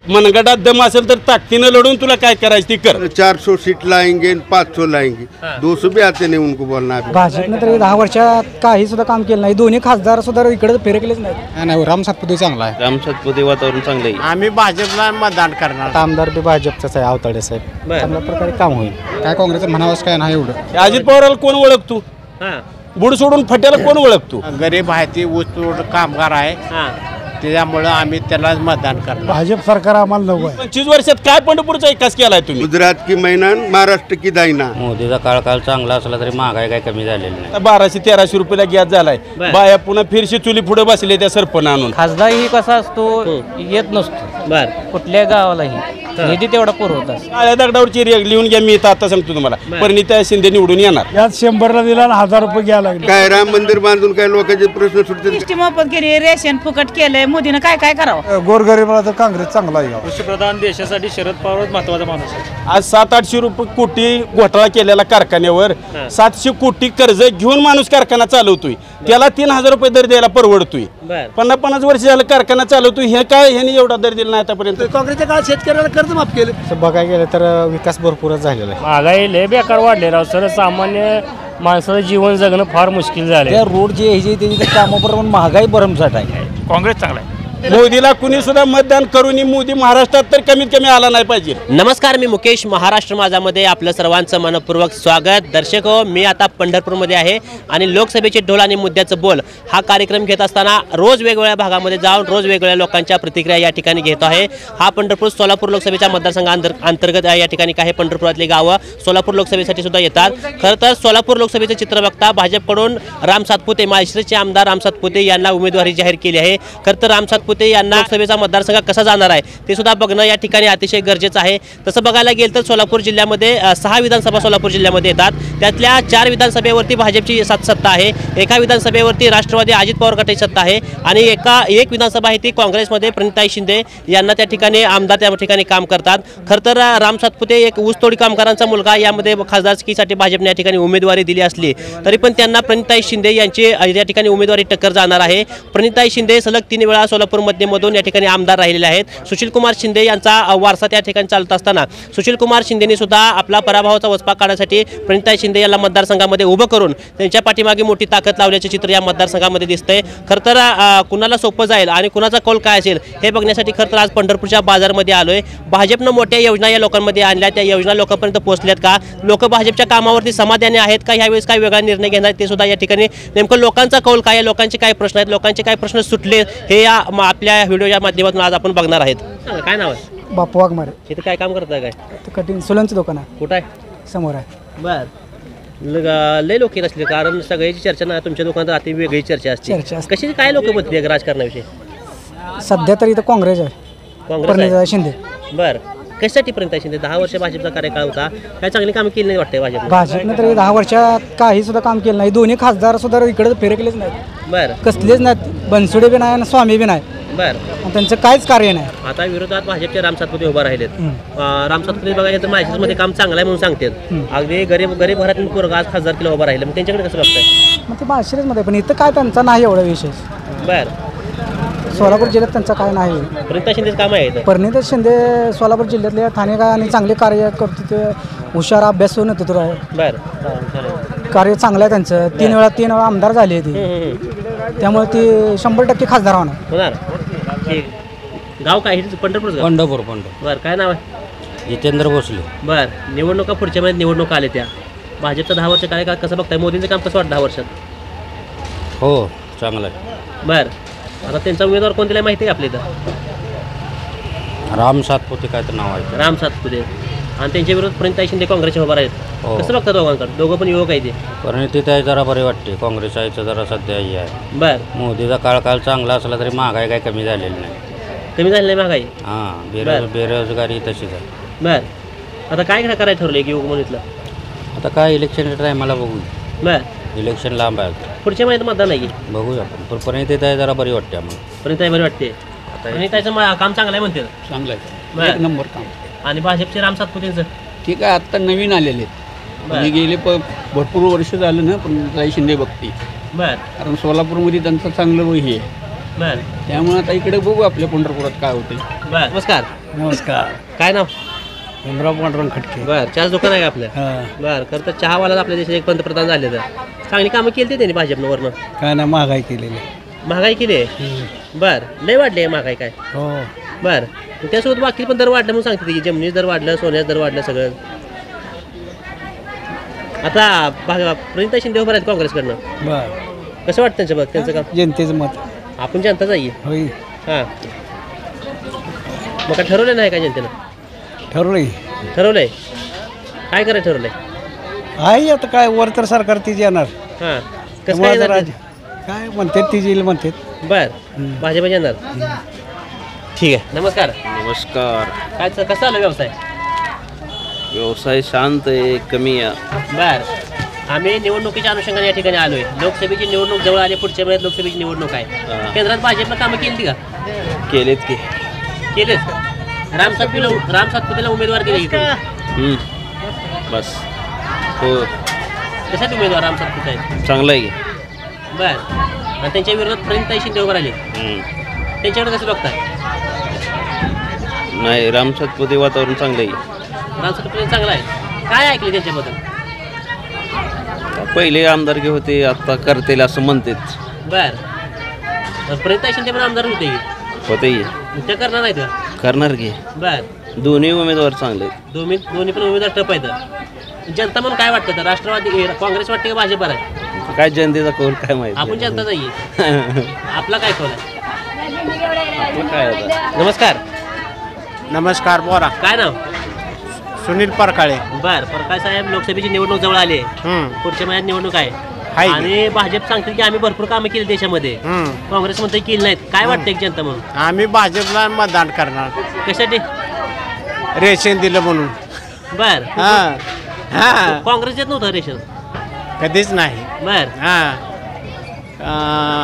मनगटात दम असेल तर ताकदीनं लढून तुला काय करायचं ती कर. 400 सीट लाएंगे 500 लाएंगे 200 भी आते नहीं उनको बोलना है. भाजपने तर 10 वर्षात काही सुद्धा काम केलं नाही. दोन्ही खासदार सुद्धा इकडे फिरकलेच नाही. नाही राम सातपुते चांगला आहे. राम सातपुते वातावरण चांगलं आहे. आम्ही भाजपला मतदान करणार. आमदार बी भाजपचाच आहे आवताडे साहेब. चांगल्या प्रकारे काम होईल. काय काँग्रेसचं म्हणावंच काय नाही एवढं. अजित पवाराला कोण ओळखतो? बुड सोडून फट्याला कोण ओळखतो? गरीब आहे ती ऊसतोड कामगार आहे त्याच्यामुळं आम्ही त्याला मतदान करणार. भाजप सरकार आम्हाला नको आहे. 25 वर्षात काय पंढरपूरचा विकास केलाय तुम्ही? गुजरात की मेहनत महाराष्ट्र की दाइना. मोदीचा काळ चांगला असला तरी महागाई काय कमी झालेली नाही. 1200-1300 रुपयाला गॅस झालाय. बाया पुन्हा फिरशी चुली पुढे बसले त्या सरपण आणून. खासदार ही कसा असतो येत नसतो कुठल्या गावालाही निधी तेवढा पुरवतात. काळ्या दगडावरची रेग लिहून घ्या. मी आता सांगतो तुम्हाला परिणिता शिंदे निवडून येणार. यात 100ला दिला आणि 1000 रुपये घ्यायला लागले. काय राम मंदिर बांधून काय लोकांचे प्रश्न सुटते. मोफत केली रेशन फुकट केलंय मोदीनं काय काय करावं. गोरगरीबाला तर काँग्रेस चांगला आहे. कृषीप्रधान देशासाठी शरद पवार महत्वाचा माणूस आहे. आज 700-800 रुपये कोटी घोटाळा केलेला कारखान्यावर 700 कोटी कर्ज घेऊन माणूस कारखाना चालवतोय. त्याला 3000 रुपये दर द्यायला परवडतोय. 50-50 वर्ष झालं कारखाना चालवतोय. हे काय ह्याने एवढा दर दिला नाही आतापर्यंत. काँग्रेसच्या काळात शेतकऱ्याला कर्ज माफ केलं. बघायला गेलं तर विकास भरपूरच झालेला आहे. महागाई लय बेकार वाढले राव. सर्वसामान्य माणसाचं जीवन जगणं फार मुश्किल झालं. त्या रोड जे आहे त्याची कामाबरोबर महागाई भरमसाठ आहे. काँग्रेस चांगला आहे. मोदीला कुणी सुद्धा मतदान करून मोदी महाराष्ट्रात तर कमीत कमी आला नाही पाहिजे. नमस्कार, मी मुकेश. महाराष्ट्र माझामध्ये आपलं सर्वांचं मनपूर्वक स्वागत. दर्शक हो, मी आता पंढरपूरमध्ये आहे आणि लोकसभेचे ढोल आणि मुद्द्याचं बोल हा कार्यक्रम घेत असताना रोज वेगवेगळ्या भागामध्ये जाऊन रोज वेगवेगळ्या लोकांच्या प्रतिक्रिया या ठिकाणी घेत आहे. हा पंढरपूर सोलापूर लोकसभेच्या मतदारसंघाअंतर्गत या ठिकाणी काही पंढरपुरातली गावं सोलापूर लोकसभेसाठी सुद्धा येतात. खरं तर सोलापूर लोकसभेचं चित्र बघता भाजपकडून राम सातपुते माळशिरसचे आमदार राम सातपुते यांना उमेदवारी जाहीर केली आहे. खरं तर राम सातपुते यांना लोकसभेचा मतदारसंघ कसा जाणार आहे ते सुद्धा बघणं या ठिकाणी अतिशय गरजेचं आहे. तसं बघायला गेलं तर सोलापूर जिल्ह्यामध्ये 6 विधानसभा सोलापूर जिल्ह्यामध्ये येतात. त्यातल्या 4 विधानसभेवरती भाजपची सत्ता आहे. एका विधानसभेवरती राष्ट्रवादी अजित पवार गटाची सत्ता आहे आणि एक विधानसभा आहे ती काँग्रेसमध्ये प्रणिताई शिंदे यांना त्या ठिकाणी आमदार त्या ठिकाणी काम करतात. खरं तर राम सातपुते एक ऊसतोडी कामगारांचा मुलगा. यामध्ये खासदारकीसाठी भाजपने या ठिकाणी उमेदवारी दिली असली तरी पण त्यांना प्रणिताई शिंदे यांची या ठिकाणी उमेदवारी टक्कर जाणार आहे. प्रणिताई शिंदे सलग 3 वेळा सोलापूर मधून या ठिकाणी आमदार राहिलेले आहेत. सुशीलकुमार शिंदे यांचा वारसा त्या ठिकाणी चालत असताना सुशीलकुमार शिंदेनी सुद्धा आपला पराभवाचा वचपा काढण्यासाठी प्रणिताई शिंदे यांना मतदारसंघामध्ये उभं करून त्यांच्या पाठीमागे मोठी ताकद लावल्याचे चित्र या मतदारसंघामध्ये दिसतंय. खरं तर कुणाला सोपं जाईल आणि कुणाचा कौल काय असेल हे बघण्यासाठी खरं तर आज पंढरपूरच्या बाजारमध्ये आलोय. भाजपनं मोठ्या योजना या लोकांमध्ये आणल्या. त्या योजना लोकांपर्यंत पोहोचल्यात का? लोक भाजपच्या कामावरती समाधानी आहेत का? ह्यावेळेस काय वेगळा निर्णय घेणार ते सुद्धा या ठिकाणी नेमकं लोकांचा कौल काय आहे, लोकांचे काय प्रश्न आहेत, लोकांचे काय प्रश्न सुटले हे या आपल्या व्हिडिओच्या माध्यमातून आज आपण बघणार आहेत. काय नाव आहे? बापू वाघमारे. इथे काय काम करताय? काय कटिंग सोलनचं दुकान आहे. कुठं आहे? समोर आहे. बर लय लोक येत असले कारण सगळ्याची चर्चा ना तुमच्या दुकानात अति वेगळी चर्चा असते. कशी काय लोक म्हणते राजकारणाविषयी? सध्या तरी इथं काँग्रेस आहे. काँग्रेस शिंदे. बर कशासाठी प्रणिताई शिंदे? 10 वर्ष भाजपचा कार्यकाळ होता. काय चांगली कामं केली नाही वाटते भाजपने तरी 10 वर्षात काही सुद्धा काम केलं नाही. दोन्ही खासदार सुद्धा इकडे फिरकलेच नाहीत. बर कसलेच नाहीत. बनसोडे बी नाही आणि स्वामी बी नाही. बर त्यांचं काहीच कार्य नाही. आता विरोधात भाजपचे राम सातपुते उभा राहिलेत. राम सातपुते बघायला तर माळशिरसमध्ये काम चांगलं आहे म्हणून सांगतात. अगदी गरीब घरातून पोरगा आज खासदार किलो उभा राहिले. मग त्यांच्याकडे कसं बघताय? मग ते माळशिरसमध्ये पण इथं काय त्यांचा नाही एवढा विशेष. बर सोलापूर जिल्ह्यात त्यांचं काय नाही. प्रणिता शिंदेचं काम आहे. प्रणिता शिंदे सोलापूर जिल्ह्यातले ठाणे काय आणि चांगले कार्य करतो. ते हुशार अभ्यास होऊन येतो. बर कार्य चांगलं आहे त्यांचं. 3 वेळा आमदार झाले ते. त्यामुळे ते 100% खासदार होणार. गाव काय? पंढरपूर. बर काय नाव आहे? जितेंद्र भोसले. बर निवडणुका पुढच्या महिन्यात निवडणुका आल्या त्या. भाजपचा 10 वर्ष कार्यकाळ कसं बघताय? मोदींचं काम कसं वाटतं 10 वर्षात? हो चांगलं आहे. बर आता त्यांचा उमेदवार कोण दिला माहिती आहे आपल्या इथं? राम सातपुते काय तर नाव आहे. राम सातपुते आणि त्यांच्या विरोधात प्रणिताई शिंदे काँग्रेसचे उभा आहेत. कसं बघतात दोघांकडे? दोघं पण युवक आहे ते. परिणिती जरा बरे वाटते. काँग्रेस आहे जरा सध्या ही आहे. बर मोदीचा काळ चांगला असला तरी महागाई काय कमी झालेली नाही. कमी झाली नाही महागाई? हां बेरोजगारी तशीच आहे. बर आता काय करायचं ठरलं की युवक म्हणून? आता काय इलेक्शनच्या टायमाला बघू. बर इलेक्शन लांब आहे. पुढच्या महिन्यात मतदान आहे की बघूया आपण. परिणिती जरा बरी वाटते आम्हाला. प्रणिताई बरी वाटते. प्रणिताईचं काम चांगलं आहे म्हणते. चांगलं आहे. 1 नंबर काम. आणि भाजपचे राम सातपुतेंचं ठीक आहे. आत्ता नवीन आलेले आहेत. गेले भरपूर वर्ष झालं ना प्रणिताई शिंदे बघती. बर कारण सोलापूरमध्ये त्यांचं चांगलं हे आहे. बर त्यामुळे आता इकडे बघू आपल्या पंढरपुरात काय होते. बर नमस्कार. नमस्कार. काय नाव? भीमराव पांडुरंग खटके. बर, चहाच दुकान आहे का आपलं? बर, खरं तर चहावाला आपल्या देशात एक पंतप्रधान झाले तर चांगली कामं केली त्यांनी भाजपनं वरनं. काय नाही महागाई केलेली. महागाई केली आहे. बर, लय वाढली आहे महागाई काय? हो. बर, त्यासोबत बाकी पण दर वाढलं म्हणून सांगते की जमिनीचं दर वाढलं, सोन्याचं दर वाढलं सगळं. आता प्रणिता शिंदे उभं आहेत काँग्रेसकडनं. बर, कसं वाटतं त्यांचं? बघ त्यांचं काम. जनतेचं मत. आपण जनता जाईल. होय. हां, मग काय ठरवलं नाही का जनतेनं? ठरवलंय. ठरवलंय काय करायचं? ठरवलंय आहे आता काय वर तर सरकार तीच येणार. हां, कसं काय येणार ते? काय म्हणतात तीच येईल म्हणतात. बर, भाजप येणार. ठीक आहे. नमस्कार. नमस्कार. काय कसं आलं व्यवसाय? व्यवसाय शांत आहे, कमी आहे. बर, आम्ही निवडणुकीच्या अनुषंगाने या ठिकाणी आलोय. लोकसभेची निवडणूक जवळ आली, पुढच्या महिन्यात लोकसभेची निवडणूक आहे. केंद्रात भाजपनं कामं केली का? केलेत की. केलेच. राम सातपुतेला उमेदवार दिले इथे. बस हो. कशात उमेदवार राम सातपुते आहेत? चांगलं आहे की. बर, आणि त्यांच्या विरोधात प्रणिता शिंदे उभं राहिले. त्यांच्याकडे कसं बघताय? नाही, राम सातपुते वातावरण चांगलं आहे. राम सातपुते चांगला आहे. काय ऐकले त्यांच्याबद्दल? पहिले आमदारकी होते, आता करतील असं म्हणतात. बर, प्रणिता शिंदे पण आमदार होते होते ते करणार नाहीत का? करणार की. बर, दोन्ही उमेदवार चांगले आहेत. दोन्ही पण उमेदवार टप आहेत. जनता म्हणून काय वाटतं? तर राष्ट्रवादी काँग्रेस वाटते का भाजप आहे? काय जनतेचा कौल काय माहिती. आपण जनता जाईये. आपला काय कौल आहे? आपलं काय आता. नमस्कार. नमस्कार. बोला. काय नाव? सुनील परकाळे. बर, परकाळ साहेब, लोकसभेची निवडणूक जवळ आली आहे. पुढच्या महिन्यात निवडणूक आहे आणि भाजप सांगते की आम्ही भरपूर कामं केली देशामध्ये. काँग्रेस म्हणते केली नाहीत. काय वाटतं एक जनता म्हणून? आम्ही भाजपला मतदान करणार. कशासाठी? रेशन दिलं म्हणून. बर, हां. काँग्रेस देत नव्हतं रेशन कधीच नाही. बर,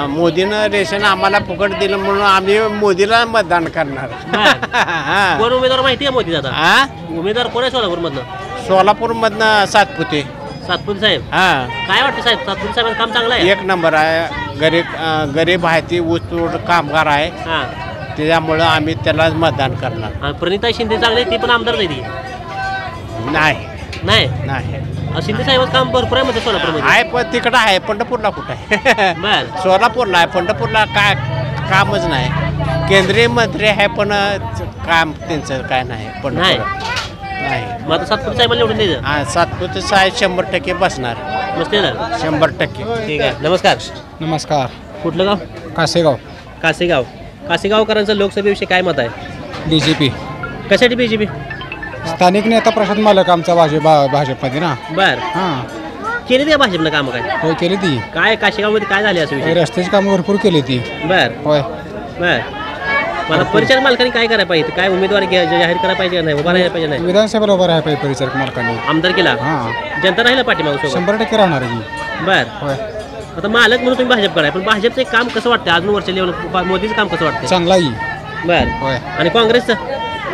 मोदीनं रेशन आम्हाला फुकट दिलं म्हणून आम्ही मोदीला मतदान करणार. कोण उमेदवार माहिती आहे मोदी? आता उमेदवार कोण आहे सोलापूर मधनं? सोलापूर मधनं सातपुते. सातपुते साहेब. हां. काय वाटतं साहेब? सातपुते साहेब काम चांगलं आहे. एक नंबर आहे. गरीब आहे ती ऊसतोड कामगार आहे. हां, त्याच्यामुळं आम्ही त्यालाच मतदान करणार. प्रणिता शिंदे चांगले, ती पण आमदार नाही. नाही नाही, नाही. शिंदे साहेब काम भरपूर आहे मध्ये सोलापूरमध्ये. आहे पण तिकडं आहे. पंढरपूरला कुठं आहे? बर, सोलापूरला आहे. पंढरपूरला काय कामच नाही. केंद्रीय मंत्री आहे पण काम त्यांचं काय नाही. नाही. नाही. मग आता सातपुते साहेब निवडून द्यायचं. सातपुते साहेब 100% बसणार. मस्त आहे ना. 100%. ठीक आहे. नमस्कार. नमस्कार. कुठलं गाव? कासेगाव. कासेगाव. कासेगावकरांचं लोकसभेविषयी काय मत आहे? BJP. कशासाठी BJP? स्थानिक नेता प्रशांत मालक आमचा भाजपमध्ये ना. बर, हां. केली त्या भाजपनं कामं काय? होय, केली ती. काय काशेगावमध्ये काय झाले असं विषय? रस्त्याची कामं भरपूर केली ती. बर, होय. बर. मला परिचारक मालकांनी काय करायला पाहिजे? काय उमेदवार जाहीर करायला पाहिजे का नाही? उभा राहायला पाहिजे नाही? विधानसभेला उभा राहायला पाहिजे परिचारक मालकांनी. आमदार केला. हां. जनता राहिला पाठीमागं सोबत. 100% राहणार आहे. बर, होय. आता मालक म्हणून तुम्ही भाजप कराय, पण भाजपचं एक काम कसं वाटतं अजून वरच्या लेवल? मोदीचं काम कसं वाटतं? चांगला आहे. बर, होय. आणि काँग्रेसचं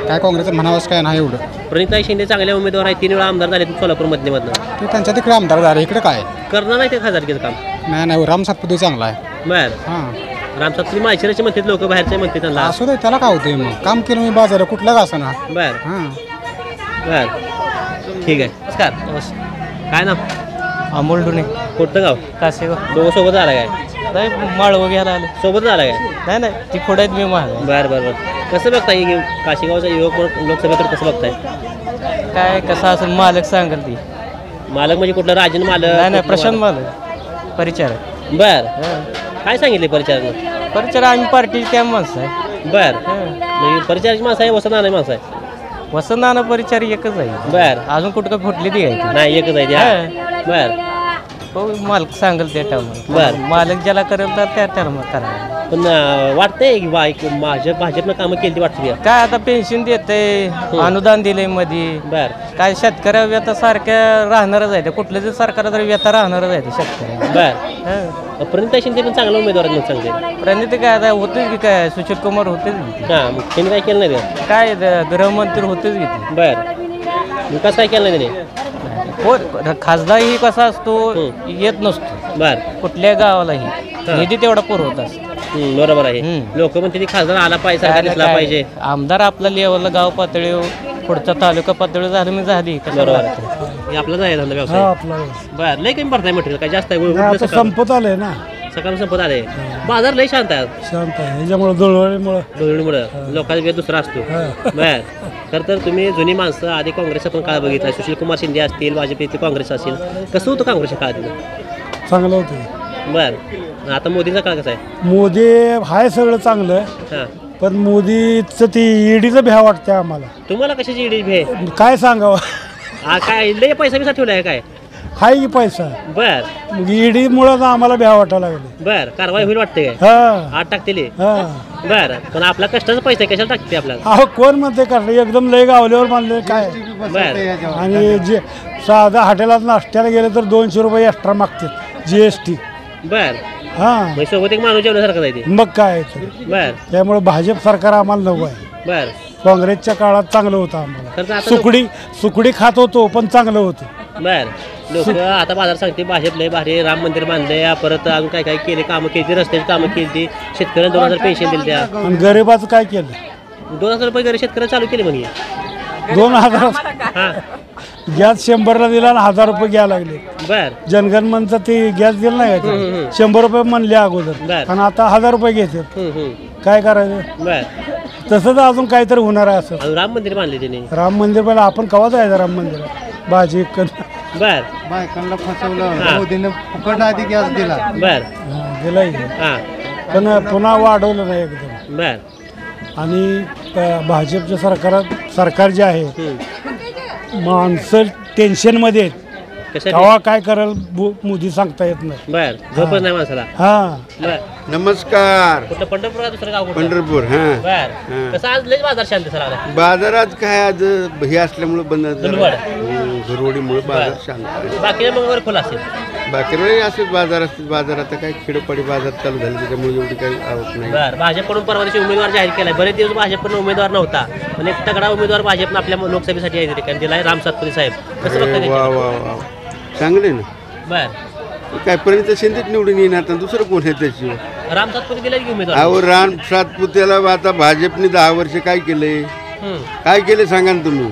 काय काँग्रेसचं म्हणावंच काय नाही एवढं. प्रणिता शिंदे चांगल्या उमेदवार आहेत. 3 वेळा आमदार झाले सोलापूर मधनं. ते त्यांच्या तिकडे आमदार झाले, इकडे काय करणार नाही ते खासदारकीचं काम? नाही. राम सातपुते चांगला आहे. बर, हां. राम सातपुते माळशिरसचे म्हणतात लोक, बाहेरचे म्हणतात त्यांना. असू दे, त्याला काय होतंय मग. काम केलं मी बाजार कुठलं का असं ना. बर, हां. बर, ठीक आहे. नमस्कार. काय नाव? अमोल डुने. कुठलं गाव? कासेगाव. दोघं सोबत आला काय? नाही, माळव घ्यायला आले. सोबत आला काय? नाही नाही, ती खोड आहेत मी महाग. बर बर बर. कसं बघताय काशीगावचा युवक लोकसभेकडे कसं बघताय? काय कसं असेल मालक सांगाल ती. मालक म्हणजे कुठलं? राजन मालक? नाही, प्रशांत मालक परिचारक. बर, काय सांगितले परिचारक? परिचारक आम्ही पार्टी त्या माणसं आहे. बर, म्हणजे परिचारक माणसं आहे, वसंत नाना माणसं आहे? वसंत नाना परिचारक एकच आहे. बर, अजून कुठं काय फुटली ती आहे? नाही, एकच आहे. बर, हो, मालक सांगेल त्या टाइम. बर, मालक ज्याला करेल तर त्या टाइम करा. पण वाटतंय की भाजपनं कामं केली वाटतं? काय आता पेन्शन देते, अनुदान दिले मध्ये. बर, काय शेतकऱ्या व्यथा सारख्या राहणारच आहे. कुठलं जर सरकार तरी व्यथा राहणारच आहे शेतकऱ्या. बर, प्रणिता शिंदे पण चांगला उमेदवार आहेत मग सांगते. प्रणिती काय आता होतेच की, काय सुशील कुमार होतेच की. हां, मग त्यांनी काय केलं नाही? काय गृहमंत्री होतेच की. बर, विकास काय केला नाही त्याने? हो, खासदार ही कसा असतो, येत नसतो. बर, कुठल्या गावालाही निधी तेवढा पुरवत असतो. बरोबर आहे. लोक म्हणते खासदार आला पाहिजे, सरकार दिसला पाहिजे. आमदार आपल्या लेवलला गाव पातळी पुढच्या तालुका पातळी झाली बरोबर हे आपला जायला झालं व्यवसाय. बरं लय कमी भरताय मटेरियल काय जास्त आहे? संपत आलंय ना, सकाळ संपत आले. बाजार लय शांत आहे शांत आहे ह्याच्यामुळे धुळवडीमुळे लोकांचा वेळ दुसरा असतो. बर तर तुम्ही जुनी माणसं आधी काँग्रेसचा पण काळ बघितला, सुशील कुमार शिंदे असतील, भाजपचे काँग्रेस असेल, कसं होतं काँग्रेसच्या काळात? चांगलं होतं. बर आता मोदीचा काळ कसा आहे? मोदी हाय सगळं चांगलं, हां पण मोदीचं ती ईडीचं भ्या वाटतं आम्हाला. तुम्हाला कशाची ईडी भे काय सांगावं, काय लय पैसा बिसा ठेवलाय काय? हाय की पैसा, बर मग ईडी मुळे आम्हाला भ्या वाटायला लागले. बर कारवाई होईल वाटते काय? हा आठ टाकतील. हा बर पण आपला कष्टाचा पैसा आहे, कशाला टाकते आपल्याला? अहो कोण म्हणते काढलं, एकदम लय गावल्यावर मानले काय. बर आणि जे साधा हॉटेलात नाश्त्याला गेले तर 200 रुपये एक्स्ट्रा मागतात GST. बर हा सोबत एक माणूस जेवण्यासारखं आहे ते. मग काय तर. बर त्यामुळे भाजप सरकार आम्हाला नको आहे. बर काँग्रेसच्या काळात चांगलं होतं आम्हाला, तर आता सुकडी खात होतो पण चांगलं होतं. बर लोक आता बाजार सांगते भाजप लय भारी, राम मंदिर बांधले, परत अजून काय काय केले, कामं केली, रस्त्याची कामं केली, शेतकऱ्यांना 2000 पेन्शन दिली. त्या आणि गरिबाचं काय केलं? 2000 रुपये घरी शेतकऱ्याला चालू केले म्हणजे. 2000 हा गॅस 100ला दिला आणि 1000 रुपये घ्यायला लागले. बर जनगणमनचा ते गॅस दिला नाही का ते? 100 रुपये म्हणले अगोदर बर. आणि आता 1000 रुपये घेतात. काय करायचं? बर तसंच अजून काहीतरी होणार आहे. असं अजून राम मंदिर बांधले त्याने. राम मंदिर पहिला आपण कवा जायचं राम मंदिरात? भाजी बर बायकांना फसवलं, मोदीने फुकट आधी गॅस दिला. बर दिलाय, हा पण पुन्हा वाढवलं नाही एकदम. बर आणि भाजपच्या सरकार जे आहे, माणसं टेन्शनमध्ये आहेत. कसं केव्हा काय करेल मोदी सांगता येत नाही. बर झोपच नाही माणसाला. हा बर नमस्कार. कुठलं पंढरपूर का दुसरं गाव कुठलं? पंढरपूर. हा बर कसं आज लय बाजार शांत सर आला. बाजारात काय आज हे असल्यामुळे बंद दुलवाड. घरवडीमुळे बाजार शांत आहे. बाकी मग वर खुला असेल. बाकी वेळी असेच बाजार असतात. बाजार आता काय खेडोपाडी बाजार चालू झाले, त्याच्यामुळे एवढी काही आवक नाही. बर भाजपकडून परवा दिवशी उमेदवार जाहीर केलाय. बरेच दिवस भाजपकडून उमेदवार नव्हता, पण एक तगडा उमेदवार भाजपनं आपल्या लोकसभेसाठी जाहीर केला, दिलाय राम सातपुते साहेब. कसं बघता वा वा वा चांगले ना. बर काय पर्यंत शिंदेच निवडून येणार, तर दुसरं कोण आहे त्याची? राम सातपुते दिलाय की उमेदवार? अहो राम सातपुतेला आता भाजपने 10 वर्ष काय केलंय? काय केले सांगा ना तुम्ही?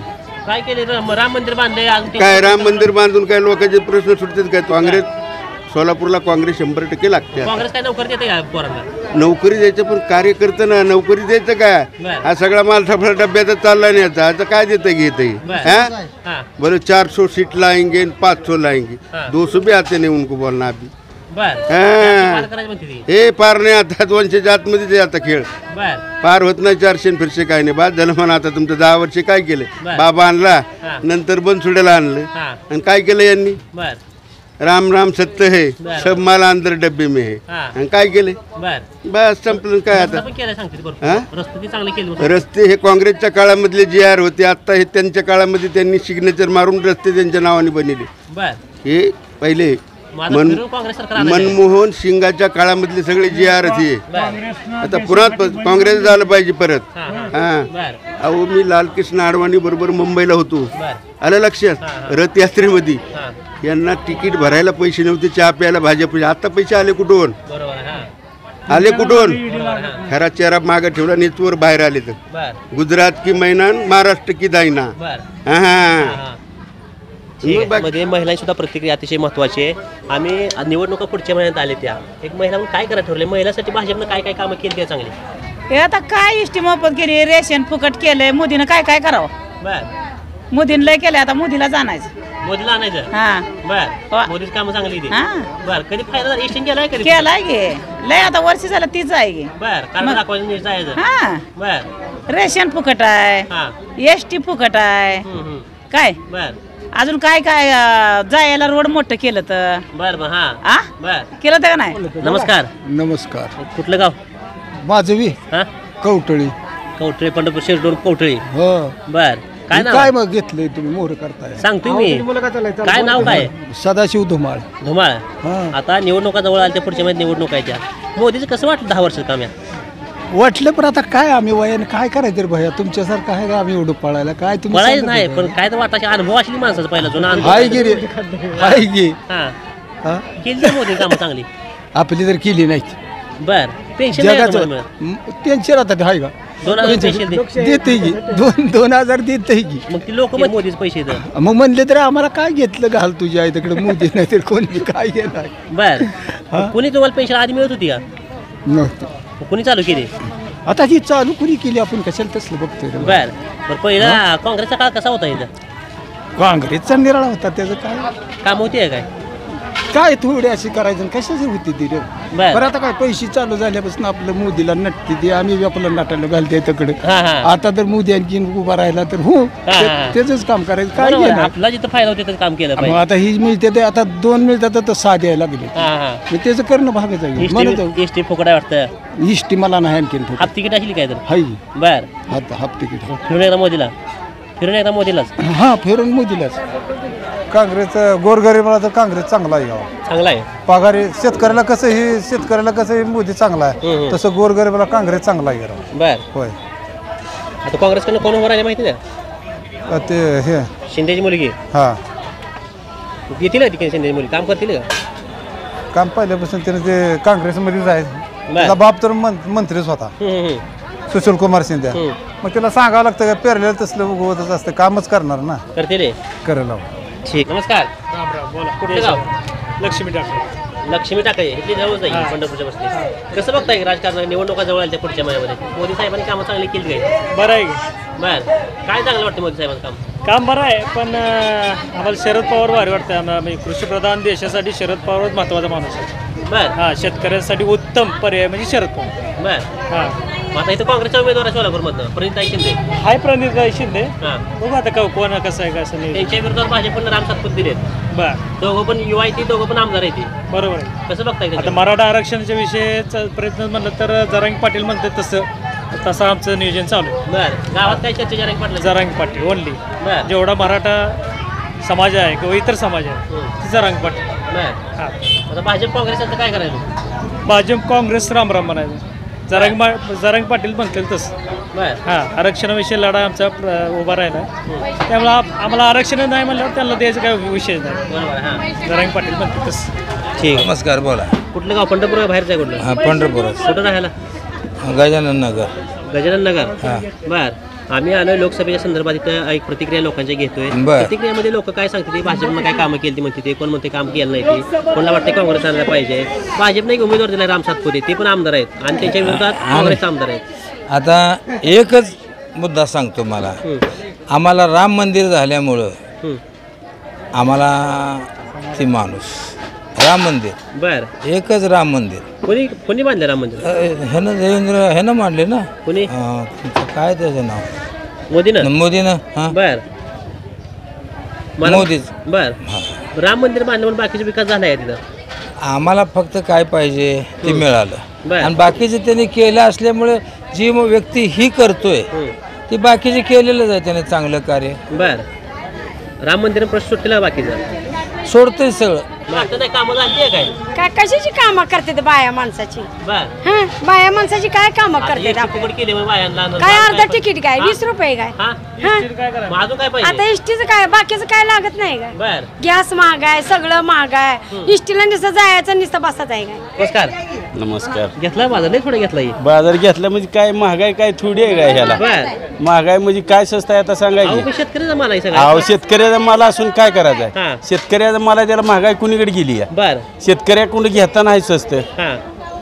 काय केले? राम मंदिर बांधले. काय राम मंदिर बांधून काय लोकांचे प्रश्न सुटतात काय? काँग्रेस सोलापूरला काँग्रेस 100% लागते. काँग्रेस काय नोकरी देते का पोरांना? नोकरी द्यायचं, पण कार्यकर्त्यांना नोकरी द्यायचं काय? हा सगळा माल सफळ डब्यातच चालला नाही. आता काय देतं घेते? हाँ बोले 400 सीट लाएंगे, 500 लाएंगे, 200 भी आते नहीं उनको बोलना अभी. हे पार नाही आता 200च्या आतमध्ये ते आता खेळ पार होत नाही. 400 फिरशे काय नाही. बाद झालं म्हणा. आता तुमचं 10 वर्ष काय केलं? बाबा आणला, नंतर बनसुड्याला आणलं, आणि काय केलं यांनी? राम राम सत्य है, सब माल अंदर डब्बे में है. आणि काय केले? बस संपलं. काय आता रस्ते हे काँग्रेसच्या काळामधले GR होते, आता हे त्यांच्या काळामध्ये त्यांनी सिग्नेचर मारून रस्ते त्यांच्या नावाने बनवले. हे पहिले मनमोहन सिंगाच्या काळामधले सगळे GR होते. आता पुन्हा काँग्रेस झालं पाहिजे परत. हा अहो मी लालकृष्ण अडवाणी बरोबर मुंबईला होतो. आलं लक्षात? रथयात्रेमध्ये यांना तिकीट भरायला पैसे नव्हते, चहा प्यायला भाजप. आता पैसे आले कुठून? आले कुठून? खरा चेहरा मागे ठेवला, नेतवर बाहेर आले. तर गुजरात की मैना, महाराष्ट्र की दायना. मध्ये महिलांची सुद्धा प्रतिक्रिया अतिशय महत्वाची आहे. आम्ही निवडणुका पुढच्या महिन्यात आले, त्या एक महिला म्हणून काय करायला ठरले? महिलांसाठी भाजपनं काय काय कामं केली त्या चांगली? हे आता काय इष्टी मोफत केली, रेशन फुकट केलंय. मोदीनं काय काय करावं? बर मोदीनं लय केलंय, आता मोदीला जाणायचं. मोदीला आणायचं? हा बर मोदीची कामं चांगली ती. हा बर कधी फायदा झाला? एसटी केलाय कधी? केलाय गे लय, आता वर्ष झालं तीच आहे गे. बर कारण दाखवायचं जायचं. हा बर रेशन फुकट आहे, एसटी फुकट आहे. काय बर अजून काय काय जायला रोड मोठं केलं तर. बर बर हा बर केलं तर का नाही? नमस्कार. नमस्कार. कुठलं गाव? माझवी. हा कवटळी. कवठळे पंढरपूर शिरडोन कवठळी. हो बर काय नाव? काय मग घेतलंय तुम्ही? मोहर करताय? सांगतो मी. काय नाव काय? सदाशिव धुमाळ. धुमाळ. हा आता निवडणुका जवळ आल्या, पुढच्या महिन्यात निवडणूक आहे त्या. मोदीचं कसं वाटलं 10 वर्षाचं काम? वाटलं, पण आता काय आम्ही वयाने काय करायचं रे भैया? तुमच्यासारखं आहे का आम्ही एवढं पळायला? काय तुम्ही पळायचं नाही, पण काय तर वाटायचे अनुभव असली माणसाचा पहिला जुना अनुभव. हाय गे रे, हाय गे. हा केली मोदी कामं चांगली? आपली तर केली नाहीत. बर पेन्शन नाही का जगाचं तुम्हाला मिळत? टेन्शन आता हाय का 2000 पेन्शन देते की 2,000 देते की मग ती लोक मग मोदीच पैसे देतात मग म्हणले तर आम्हाला काय घेतलं घाल तुझ्या आई तिकडे मोदी नाही तर कोणी काय घेणार बर कोणी तुम्हाला पेन्शन आधी मिळत होती का नव्हतं कोणी चालू केली आता ही चालू कुणी केली आपण कशाला तसलं बघतोय रे. बर पहिला काँग्रेसचा काळ कसा होता इथं काँग्रेसचा निराळा होता त्याचं काय काम होती काय काय थोडी अशी करायचं आणि कशाची होती ती रे बर. बरं आता काय पैसे चालू झाल्यापासून आपलं मोदीला नटते ती आम्ही आपलं नाटायला घालते तिकडे हा, हा. आता तर मोदी आणखीन उभा राहिला तर हो हा, हा. त्याच काम करायचं काय बरोबर आहे. घेणार आपला जिथं फायदा होते तर काम केलं मग पाहिजे आता ही मिळते ते आता 2 मिळतात तर 6 द्यायला लागले हा हा मग त्याचं करणं भागच आहे म्हणत एसटी फुकट आहे वाटतं इष्टी मला नाही आणखीन हाफ तिकीट असली काय तर हाय बर हाफ तिकीट फिरून एकदा मोदीला फिरून एकदा मोदीलाच हा फिरून मोदीलाच काँग्रेस गोरगरिबाला तर काँग्रेस चांगला आहे चांगला आहे पगारी शेतकऱ्याला कसं हे मोदी चांगला आहे तसं गोरगरिबाला काँग्रेस चांगला आहे बर होय आता काँग्रेसकडनं कोण उभं राहिले माहिती आहे ते हे शिंदेची मुलगी हा येतील का ती शिंदेची मुलगी काम करतील का काम पहिल्यापासून त्याने ते काँग्रेसमध्येच आहे त्याचा बाप तर मंत्रीच होता सुशील कुमार शिंदे मग त्याला सांगावं लागतं का पेरलेलं तसलं उगवतच असतं कामच करणार ना करतील करायला ठीक नमस्कार कुठलं गाव लक्ष्मी टाकळे लक्ष्मी टाकळे इथली जवळच आहे पंढरपूरच्या बसली कसं बघताय राजकारण निवडणुका जवळ आल्या त्या पुढच्या महिन्यामध्ये मोदी साहेबांनी कामं चांगली केली काय बरं आहे बर काय चांगलं वाटतं मोदी साहेबांचं काम बरं आहे पण आम्हाला शरद पवार भारी वाटतं आम्हाला कृषीप्रधान देशासाठी शरद पवारच महत्त्वाचा माणूस आहे बर हां शेतकऱ्यांसाठी उत्तम पर्याय म्हणजे शरद पवार बर हां मग आता इथं काँग्रेसचा उमेदवार आहे सोलापूरमधनं प्रणिताई शिंदे हाय प्रणिताई शिंदे हां बघू आता कोण कसं आहे कसं नाही त्यांच्या विरोधात भाजपनं राम सातपुते दिलेत बर दोघं पण युवा आहे ती दोघं पण आमदार आहे ती बरोबर आहे कसं बघताय आता मराठा आरक्षणाच्या विषयीचा प्रयत्न म्हणलं तर जरांगी पाटील म्हणतात तसं आमचं नियोजन चालू आहे बर गावात काय चर्चा जरांगी पाटील जरांगी पाटील ओनली बर जेवढा मराठा समाज आहे किंवा इतर समाज आहे ती जरांगी पाटील बर हां आता भाजप काँग्रेस यांचं काय करायचं भाजप काँग्रेस राम म्हणायचं जरांगी पाटील म्हणतील तसं बर हां आरक्षणाविषयी लढा आमचा उभा राहिला त्यामुळे आम्हाला आरक्षण नाही म्हणल्यावर त्यांना द्यायचं काय विषय नाही बरोबर हां जरांगी पाटील म्हणतील तसं ठीक नमस्कार बोला कुठलं गाव पंढरपूर बाहेरचं आहे कुठलं हां पंढरपूर कुठं राहायला गजानन नगर गजानन नगर बर आम्ही आलोय लोकसभेच्या संदर्भात इथं एक प्रतिक्रिया लोकांच्या घेतोय बरं. प्रतिक्रियामध्ये लोक काय सांगते भाजपनं काय कामं केली ती म्हणते ते कोण म्हणते काम केलं नाही ते कोणाला वाटतं काँग्रेस आणायला पाहिजे भाजपने एक उमेदवार दिला राम सातपुते ते पण आमदार आहेत आणि त्यांच्या विरोधात काँग्रेसचे आमदार आहेत आता एकच मुद्दा सांगतो मला आम्हाला राम मंदिर झाल्यामुळं आम्हाला ती माणूस राम मंदिर बर एकच राम मंदिर कोणी बांधलं राम मंदिर ह्यानं मांडले ना कोणी काय त्याचं नाव मोदीनं हां बर मोदीच बर राम मंदिर बांधल्यावर बाकीचा विकास झाला आहे तिथं आम्हाला फक्त काय पाहिजे ते मिळालं बर. आणि बाकीचे त्यांनी केलं असल्यामुळे जी व्यक्ती ही करतोय ती बाकीचे केलेलंच आहे त्याने चांगलं कार्य बर राम मंदिर प्रश्न सुटलेला बाकीचा सोडतंय सगळं आता नाही कामं झाली काय काय कशाची कामं करते बाया माणसाची बर हा बाया माणसाची काय कामं आता करते एकशे फुकट केले मग बायांना काय अर्धा तिकीट काय 20 रुपये काय हा हा मग अजून काय पाहिजे आता इष्टीचं काय बाकीचं काय लागत नाही काय बर गॅस महाग आहे सगळं महाग आहे इष्टीला नुसतं जायचं नुसतं बसायचं आहे काय नमस्कार नमस्कार घेतला बाजार नाही थोडं घेतला बाजार घेतला म्हणजे काय महागाई काय थोडी आहे काय ह्याला बर महागाई म्हणजे काय स्वस्त आहे आता सांगायची शेतकऱ्याचा माल आहे अहो सगळं शेतकऱ्याचा माल असून काय करायचं हा. आहे शेतकऱ्याचा माल आहे त्याला महागाई कुणीकडे गेली आहे बर शेतकऱ्याकडून घेता नाही स्वस्त हा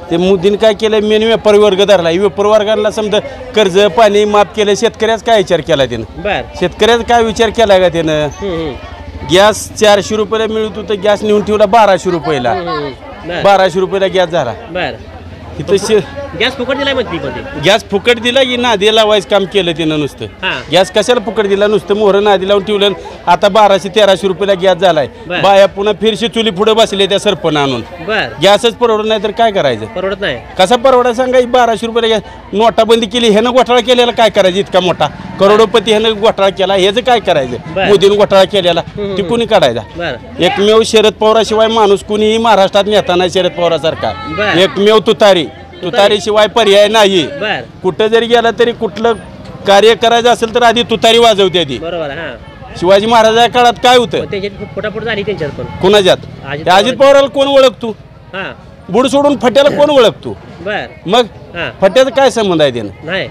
ते मोदीने काय केलं मेन व्यापारी वर्ग धरला व्यापारी वर्गाला समजा कर्ज पाणी माफ केलं शेतकऱ्याचा काय विचार केला त्यानं बर शेतकऱ्याचा काय विचार केला का त्यानं गॅस 400 रुपयाला मिळत होतं गॅस नेऊन ठेवला 1200 रुपयाला 1200 रुपयाला गॅस झाला बर तिथं गॅस फुकट दिलाय म्हणते पण ते गॅस फुकट दिला की नादी लावायचं काम केलं त्यानं नुसतं हा गॅस कशाला फुकट दिला नुसतं मोहर नादी लावून ठेवलं आता 1200-1300 रुपयाला गॅस झालाय बर. बाया पुन्हा फिरशी चुली पुढे बसले त्या सरपण आणून बर गॅसच परवडत नाही तर काय करायचं परवडत नाही कसा परवडा सांगा 1200 रुपयाला गॅस नोटाबंदी केली ह्यानं घोटाळा केलेला काय करायचं इतका मोठा करोडोपती ह्यानं घोटाळा केला ह्याचं काय करायचं बर. मोदीनं घोटाळा केलेला ती कुणी काढायचा बर एकमेव शरद पवाराशिवाय माणूस कुणीही महाराष्ट्रात नेता नाही शरद पवारासारखा बर. एकमेव तुतारीशिवाय पर्याय नाही बर कुठं जरी गेला तरी कुठलं कार्य करायचं असेल तर आधी तुतारी वाजवते आधी बरोबर हा शिवाजी महाराजाच्या काळात काय होतं त्याच्यात फुटाफुट झाली त्यांच्यात पण कुणाच्यात अजित त्या अजित पवाराला कोण ओळखतो हा बुड सोडून फट्याला कोण ओळखतो मग फट्याचा काय संबंध आहे त्यानं नाही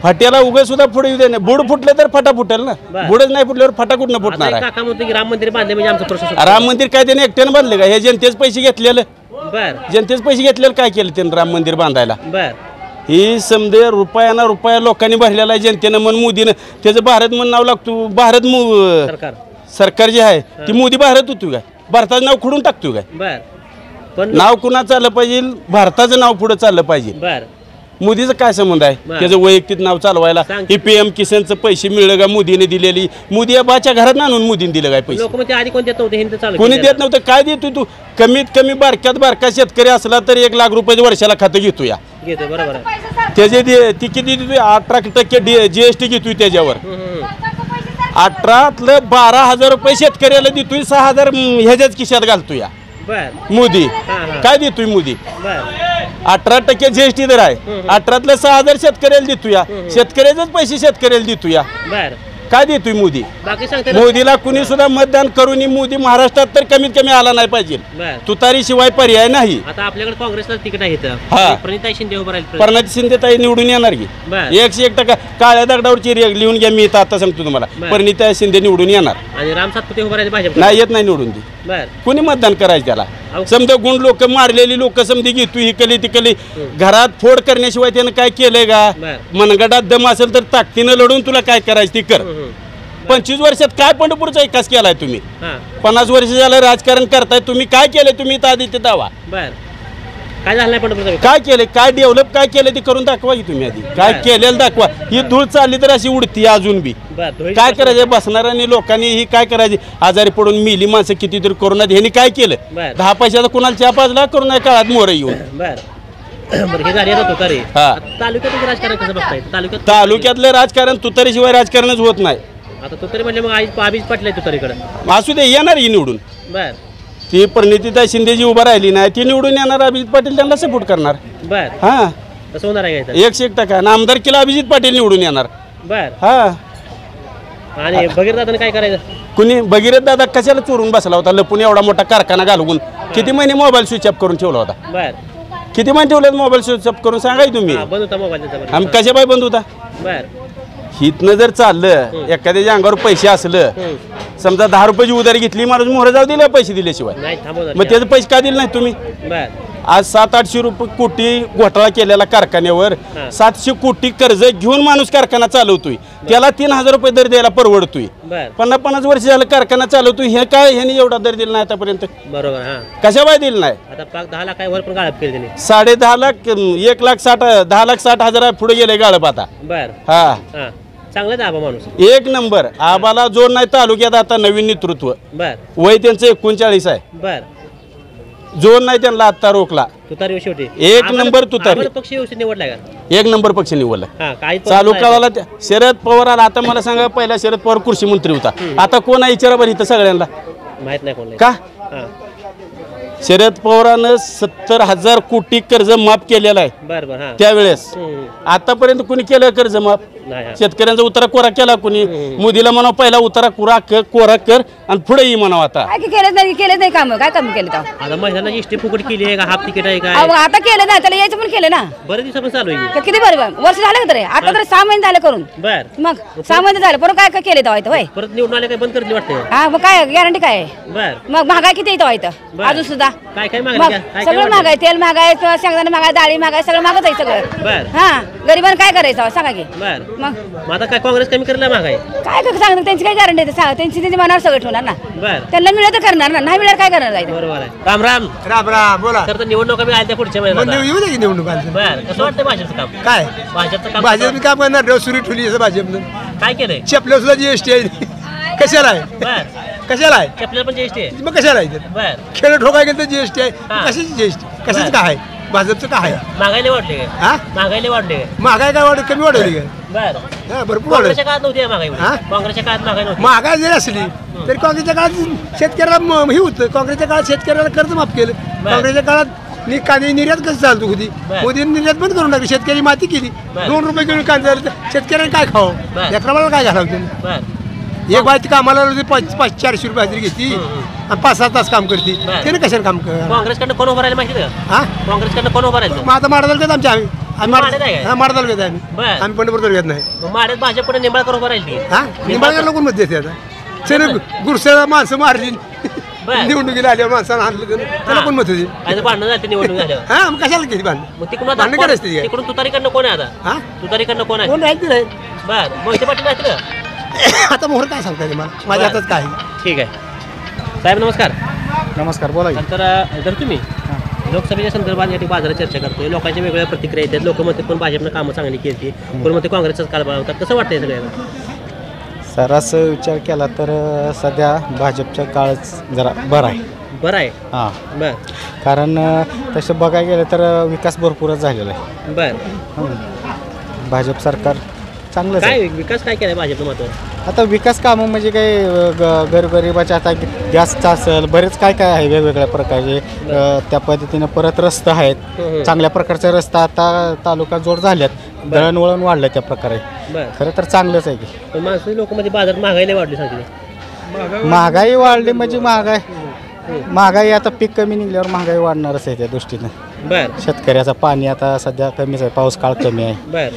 फाट्याला उगा सुद्धा पुढे येऊ दे नाही. बुड फुटलं तर फटा फुटेल ना. बुडच नाही फुटल्यावर फटा कुठनं फुटणार आहे. काका म्हणतो की राम मंदिर बांधले म्हणजे आमचा प्रश्न राम मंदिर काय त्याने एकट्यानं बांधले का? हे जनतेच पैसे घेतलेलं. जनतेच पैसे घेतलेलं काय केलं त्यानं राम मंदिर बांधायला? ही समजे रुपया लोकांनी भरलेला आहे जनतेनं. मन मोदीनं त्याचं भारत म्हणून नाव लागतो. भारत सरकार जे आहे ती मोदी भारत होतो काय? भारताचं नाव खुडून टाकतो काय? पण नाव कुणा चाललं पाहिजे? भारताचं नाव पुढे चाललं पाहिजे. मोदीचं काय संबंध आहे त्याचं वैयक्तिक नाव चालवायला? हे PM किसानचं पैसे मिळलं का मोदीने दिलेली? मोदी बाच्या घरात आणून मोदीने दिलं काय पैसे? कोणी देत नव्हतं. काय देतो तू? कमीत कमी बारक्यात बारका शेतकरी असला तर 1 लाख रुपयाच्या वर्षाला खातं घेतो या. त्याचे ती किती देतोय? 18% GST घेतोय त्याच्यावर. 18तलं 12,000 रुपये शेतकऱ्याला देतोय. 6,000 ह्याच्याच खिशात घालतो या मोदी. काय देतोय मोदी? 18% GST दर आहे. 18तलं 6,000 शेतकऱ्याला देतो या. शेतकऱ्याचेच पैसे शेतकऱ्याला देतो या. काय देतोय मोदी? मोदीला कुणी सुद्धा मतदान करून मोदी महाराष्ट्रात तर कमीत कमी आला नाही पाहिजे. तुतारी शिवाय पर्याय नाही. आता आपल्याकडे काँग्रेसला तिकीट आहे. प्रणिताई शिंदे उभं राहील. प्रणिताई शिंदे ताई निवडून येणार की 101% काळ्या दगडावरची रेग लिहून घ्या. मी आता सांगतो तुम्हाला, प्रणिताई शिंदे निवडून येणार. आणि राम सातपुते उभं राहिले भाजप नाही येत नाही निवडून ती. कुणी मतदान करायचं त्याला? समजा गुंड लोक मारलेली लोक समधी घेतो हिकली तिकली. घरात फोड करण्याशिवाय त्यानं काय केलंय का? मनगटात दम असेल तर ताकदीनं लढून तुला काय करायचं ती कर. 25 वर्षात काय पंढरपूरचा विकास केलाय तुम्ही? 50 वर्ष झालं राजकारण करताय तुम्ही. काय केलंय तुम्ही? आदित्य दावा काय झालं पंढरपूरचा? काय केलंय? काय डेव्हलप काय केलं ते करून दाखवा की तुम्ही. आधी काय केलेलं दाखवा. ही धूळ चालली तर अशी उडती अजून बी. काय करायचं? बसणाऱ्यांनी लोकांनी ही काय करायची? आजारी पडून मिली माणसं कितीतरी कोरोनात. ह्यांनी काय केलं? 10 पैशाचा कुणाला चहा पाजला कोरोना काळात मोर येऊन. तालुक्यातलं राजकारण तुतारीशिवाय राजकारणच होत नाही. आता तुतारी म्हणजे मग अभिज पाटील आहे तुतारीकडे. असू दे येणार ही निवडून. ती प्रणितीताई शिंदेजी उभा राहिली नाही ती निवडून येणार. अभिजित पाटील त्यांना सपोर्ट करणार. हा तसं होणार आहे. 101% आमदार केला अभिजित पाटील निवडून येणार. हा आणि भगीरथ दादाने काय करायचं? कुणी भगीरथ दादा कशाला चोरून बसला होता लपून? एवढा मोठा कारखाना घालवून किती महिने मोबाईल स्विच ऑफ करून ठेवला होता? किती महिने ठेवले मोबाईल स्विच ऑफ करून? सांगाय तुम्ही. बंद होता मोबाईल. आम्ही कशा बाय बंद होता? हितनं जर चाललं एखाद्याच्या अंगावर पैसे असलं समजा 10 रुपयाची उधारी घेतली माणूस मोहर जाऊ दिला पैसे दिल्याशिवाय. मग त्याचे पैसे का दिले नाही तुम्ही? आज 700-800 कोटी घोटाळा केलेला कारखान्यावर 700 कोटी कर्ज घेऊन माणूस कारखाना चालवतोय. त्याला 3,000 रुपये दर द्यायला परवडतोय. 50-50 वर्ष झालं कारखाना चालवतोय. हे काय ह्याने एवढा दर दिला नाही आतापर्यंत? बरोबर. कशा बाय दिला नाही? आता 10 लाख वर पण गाळप केली. 10.5 लाख 10,60,000 पुढे गेले गाळप आता. हा चांगलाच आबा माणूस. 1 नंबर. आबाला जोड नाही तालुक्यात आता नवीन नेतृत्व. वय त्यांचं 39 आहे. जोड नाही त्यांना आता रोखला. तुतारी शेवटी 1 नंबर तुतारी. पक्ष व्यवस्थित निवडला का? 1 नंबर पक्ष निवडला. चालू काळाला शरद पवाराला. आता मला सांगा पहिला शरद पवार कृषी मंत्री होता. आता कोण आहे विचारा बरं इथं सगळ्यांना? माहित नाही कोण का? शरद पवारानं 70,000 कोटी कर्ज माफ केलेलं आहे त्यावेळेस. आतापर्यंत कुणी केलं कर्ज माफ? शेतकऱ्यांचा उतारा कोरा केला कुणी? मोदीला म्हणावं पहिला उतारा कोरा कर आणि पुढे ये म्हणावं. आता केलं नाही काम. काय कमी केलं? आता महिलांना एसटी फुकट केली आहे का? हाफ तिकीट आहे का? आता केलं ना. त्याला यायचं पण केलं ना. बरेच दिवसापासून चालू आहे. किती बरं वर्ष झालं का? तरी आता तर 6 महिने झाले करून. मग 6 महिने झाले पण काय काय केलं तेव्हा? परत निवडून आले काय बंद करतली वाटतं? हा मग काय गॅरंटी काय आहे? मग महागाई किती येतं व्हायचं अजून सुद्धा? काय काय सगळं महागाय. तेल महागाय, शेंगदाणे महागाय, डाळी महागाय, सगळं महागच आहे सगळं. हा गरिबांना काय करायचं सांगा की? मग आता काय काँग्रेस कमी करला महागाई? काय सांगणार? त्यांची काय गॅरंटी आहे? त्यांची मनावर सगळं ठेवणार ना. त्यांना मिळत तर करणार ना. नाही मिळालं काय करणार आहे? बरोबर आहे. राम राम. राम राम. बोला. तर निवडणुका बी आल्या पुढच्या महिन्यात. येऊ दे निवडणूक. कसं वाटतं भाजपचं काम? काय भाजपचं काम? भाजप काम करणार सुरू ठेवली भाजपनं. काय केलंय? चपल्या सुद्धा GST आहे. कशाला आहे? कशाला आहे? चपल्या पण GST आहे. मग कशाला आहे? खेळ ठोकाय गेलं तर GST आहे. कशाची GST? कशाचं काय आहे? भाजपचं काय आहे? महागाईला वाढले काय? हा महागाईला वाढले काय? महागाई काय वाढली? कमी वाढवली काय? भरपूर वाढली. काँग्रेसच्या काळात नव्हती महागाई. काँग्रेसच्या काळात महागाई नव्हती. महागाई जरी असली तरी काँग्रेसच्या काळात शेतकऱ्याला हे होतं. काँग्रेसच्या काळात शेतकऱ्याला कर्ज माफ केलं. काँग्रेसच्या काळात कांदे निर्यात कसं चालतो होती? मोदींनी निर्यात बंद करून टाकली. शेतकरी माती केली. 2 रुपये किलो कांदा शेतकऱ्यांनी काय खावं? लेकराला काय घालावं? एक बाय कामाला 400 रुपये हजेरी घेतली. आणि 5-6 तास काम करते त्याने कशाला काम कर काँग्रेसकडनं कोण उभं राहिलं माहिती आहे का? हा काँग्रेसकडनं कोण उभं राहिलं? मग आता माडा तालुक्यात आमच्या माढ्यात आहे काय? माडा तालुक्यात आहे बरं. आम्ही पंढरपूर तालुक्यात नाही मग माढ्यात भाजपकडे निंबाळकर उभं राहिली हा निंबाळकरला कोण मत देते आता सर गुरसेला माणसं मारली निवडणुकीला आल्यावर माणसाला आणलं त्याला कोण मत देते आता भांडणं झाली निवडणूक झाल्यावर हा मग कशाला केली मग तिकडून भांडण आता करायचं तिकडून तुतारीकडनं कोण आहे आता? हा तुतारीकडनं कोण आहे? कोण राहील ते राहील बर मोहिते पाटील राहतील का? आता मोहर काय सांगता येईल मला माझ्या हातात काय ठीक आहे साहेब नमस्कार. नमस्कार बोला की. तर तुम्ही लोकसभेच्या संदर्भात या ठिकाणी बाजारात चर्चा करतोय लोकांच्या वेगवेगळ्या प्रतिक्रिया येतात लोक म्हणते पण भाजपनं कामं चांगली केली कोण म्हणते काँग्रेसचाच कारभार होता कसं वाटतंय सगळ्यांना? सरास विचार केला तर सध्या भाजपचा काळच जरा बरा आहे हां बर कारण तसं बघायला गेलं तर विकास भरपूरच झालेला आहे बर भाजप सरकार चांगलं काय विकास काय केलाय भाजपनं महत्त्वाचं? आता विकास कामं म्हणजे काही गरगरिबाच्या आता गॅसचा असेल बरेच काय काय आहे वेगवेगळ्या प्रकारचे त्या पद्धतीनं परत रस्ते आहेत चांगल्या प्रकारचे रस्ता आता तालुका जोड झाल्यात दळणवळण वाढलं त्या प्रकारे खरं तर चांगलंच आहे की माणसं लोक मध्ये बाजार महागाईला वाढली सांगते महागाई वाढली म्हणजे महागाई आता पीक कमी निघल्यावर महागाई वाढणारच आहे त्या दृष्टीनं बर शेतकऱ्याचं पाणी आता सध्या कमीच आहे पाऊस काळ कमी आहे बर